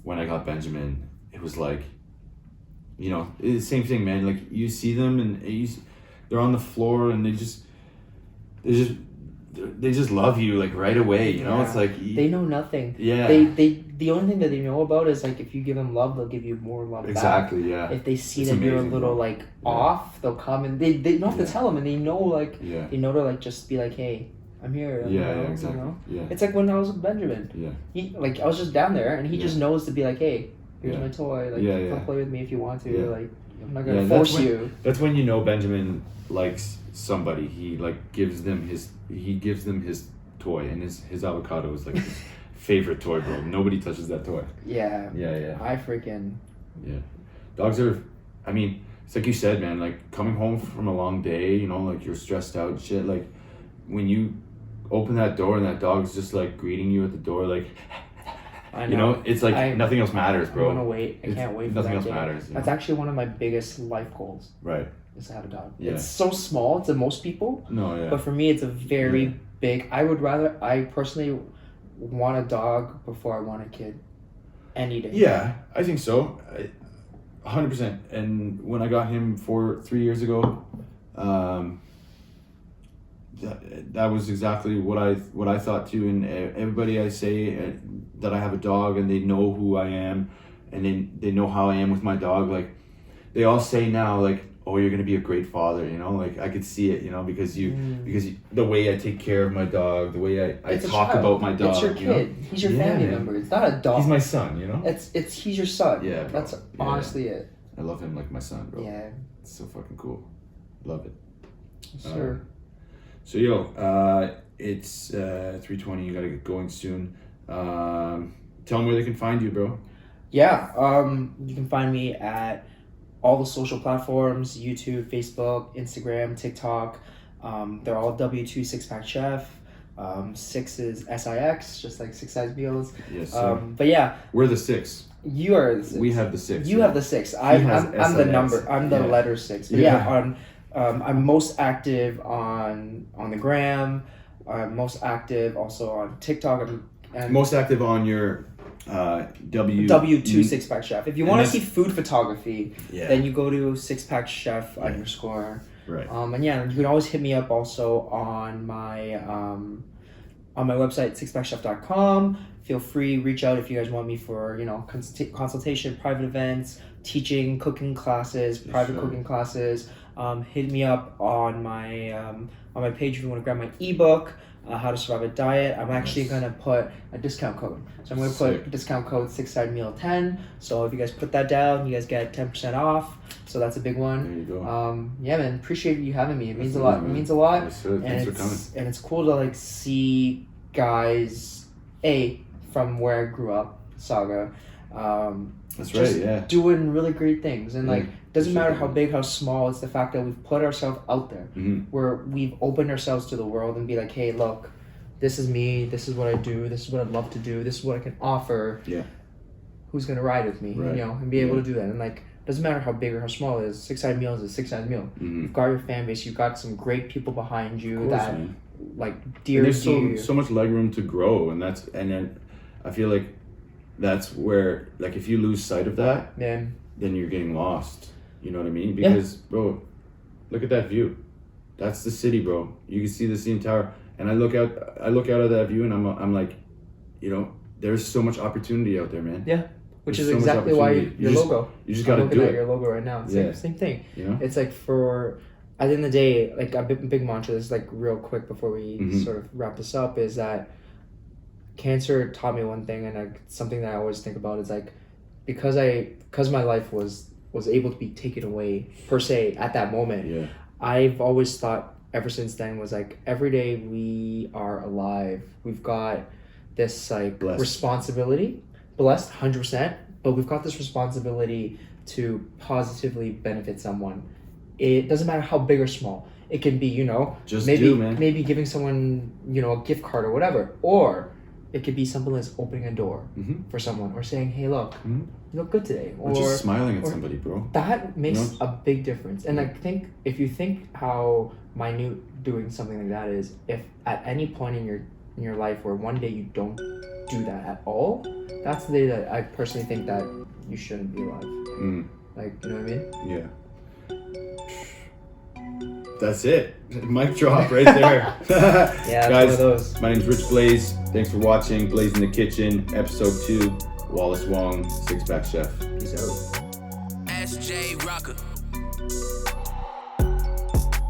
when I got Benjamin, it was like, it's the same thing, man. Like you see them and they're on the floor and they just love you like right away, It's like they know nothing. Yeah. The only thing that they know about is like if you give them love, they'll give you more love exactly, back. Yeah. If they see It's that you're a amazing, little bro. like off, they'll come and they don't have to tell them, and they know they know to like just be like, "Hey, I'm here." Exactly. Yeah. It's like when I was with Benjamin. Yeah. He I was just down there and he just knows to be like, "Hey, here's my toy. Like come play with me if you want to." Yeah. Like I'm not gonna force that's you. That's when you know Benjamin likes somebody. He like gives them his toy, and his avocado is like his favorite toy, bro. Nobody touches that toy. Yeah. Yeah. I freaking. Yeah. Dogs are, I mean, it's like you said, man, like coming home from a long day, you know, like you're stressed out and shit. Like when you open that door and that dog's just like greeting you at the door, like, I know. you know, it's like nothing else matters, bro. I'm gonna wait. I can't wait for nothing that else day. matters. That's actually one of my biggest life goals. Right. Is to have a dog. Yeah. It's so small to most people. No, yeah. But for me, it's a very big. I personally want a dog before I want a kid. Any day. Yeah, I think so. 100%. And when I got him 3 years ago, that was exactly what I thought too. And everybody I say that I have a dog and they know who I am, and they know how I am with my dog. Like they all say now, like, oh, you're gonna be a great father. You know, like I could see it. You know, because the way I take care of my dog, the way I talk about my dog. It's your kid. You know? He's your family member. It's not a dog. He's my son. You know. He's your son. Yeah, bro. That's honestly it. I love him like my son, bro. Yeah. It's so fucking cool. Love it. Sure. So yo, it's 3:20. You gotta get going soon. Tell them where they can find you, bro. Yeah. You can find me at all the social platforms: YouTube, Facebook, Instagram, TikTok. They're all W2 Six Pack Chef. 6 is SIX, just like 6 size meals. Yes, sir. But yeah, We're the 6. you are the 6. We have the 6. You have the 6. I'm the SIX. number. I'm the Yeah. letter 6. But I'm most active on the gram. I'm most active also on TikTok. And most active on your W2 Six Pack Chef. If you want to see food photography, Yeah. then you go to Six Pack Chef _ Right. And yeah, you can always hit me up also on my website, sixpackchef.com. Feel free, reach out if you guys want me for, you know, consultation, private events, teaching, cooking classes, private cooking classes. Hit me up on my page if you want to grab my ebook, How to Survive a Diet. I'm actually going to put a discount code. So I'm going to put discount code 6sidemeal10. So if you guys put that down, you guys get 10% off. So that's a big one. There you go. Yeah, man, appreciate you having me. It means a lot. It means a lot. Thanks for coming. And it's cool to like see guys from where I grew up, Saga. That's right. Yeah. Doing really great things, and like doesn't matter how sure. big, how small. It's the fact that we've put ourselves out there, where we've opened ourselves to the world and be like, hey, look, this is me. This is what I do. This is what I'd love to do. This is what I can offer. Yeah. Who's gonna ride with me? Right. You know, and be able to do that. And like, doesn't matter how big or how small it is. 6-side meal is a 6-side meal. You've got your fan base. You've got some great people behind you that man. like dear. There's so much leg room to grow, and then I feel like that's where, like, if you lose sight of that, then you're getting lost. You know what I mean? Because bro, look at that view. That's the city, bro. You can see the CN Tower, and I look out of that view, and I'm like, you know, there's so much opportunity out there, man. Yeah. Which There's is so much exactly why opportunity. your logo. You just gotta do at it. your logo right now. Same thing. You know? It's like at the end of the day, like a big mantra. This is like real quick before we sort of wrap this up. Is that cancer taught me one thing, and like something that I always think about is like because my life was able to be taken away per se at that moment. Yeah. I've always thought ever since then was like every day we are alive. We've got this like responsibility. Blessed 100%, but we've got this responsibility to positively benefit someone. It doesn't matter how big or small. It can be, you know, maybe giving someone, you know, a gift card or whatever, or it could be something that's opening a door for someone, or saying, hey, look, you look good today, or just smiling at somebody, bro. That makes a big difference. And I think if you think how minute doing something like that is, if at any point in your life where one day you don't do that at all, that's the day that I personally think that you shouldn't be alive. Like, you know what I mean? Yeah. That's it. Mic drop right there. Yeah, guys, one of those. My name's Rich Blaise. Thanks for watching Blaise in the Kitchen, episode 2. Wallace Wong, 6 Pack Chef. Peace out. SJ Rocker.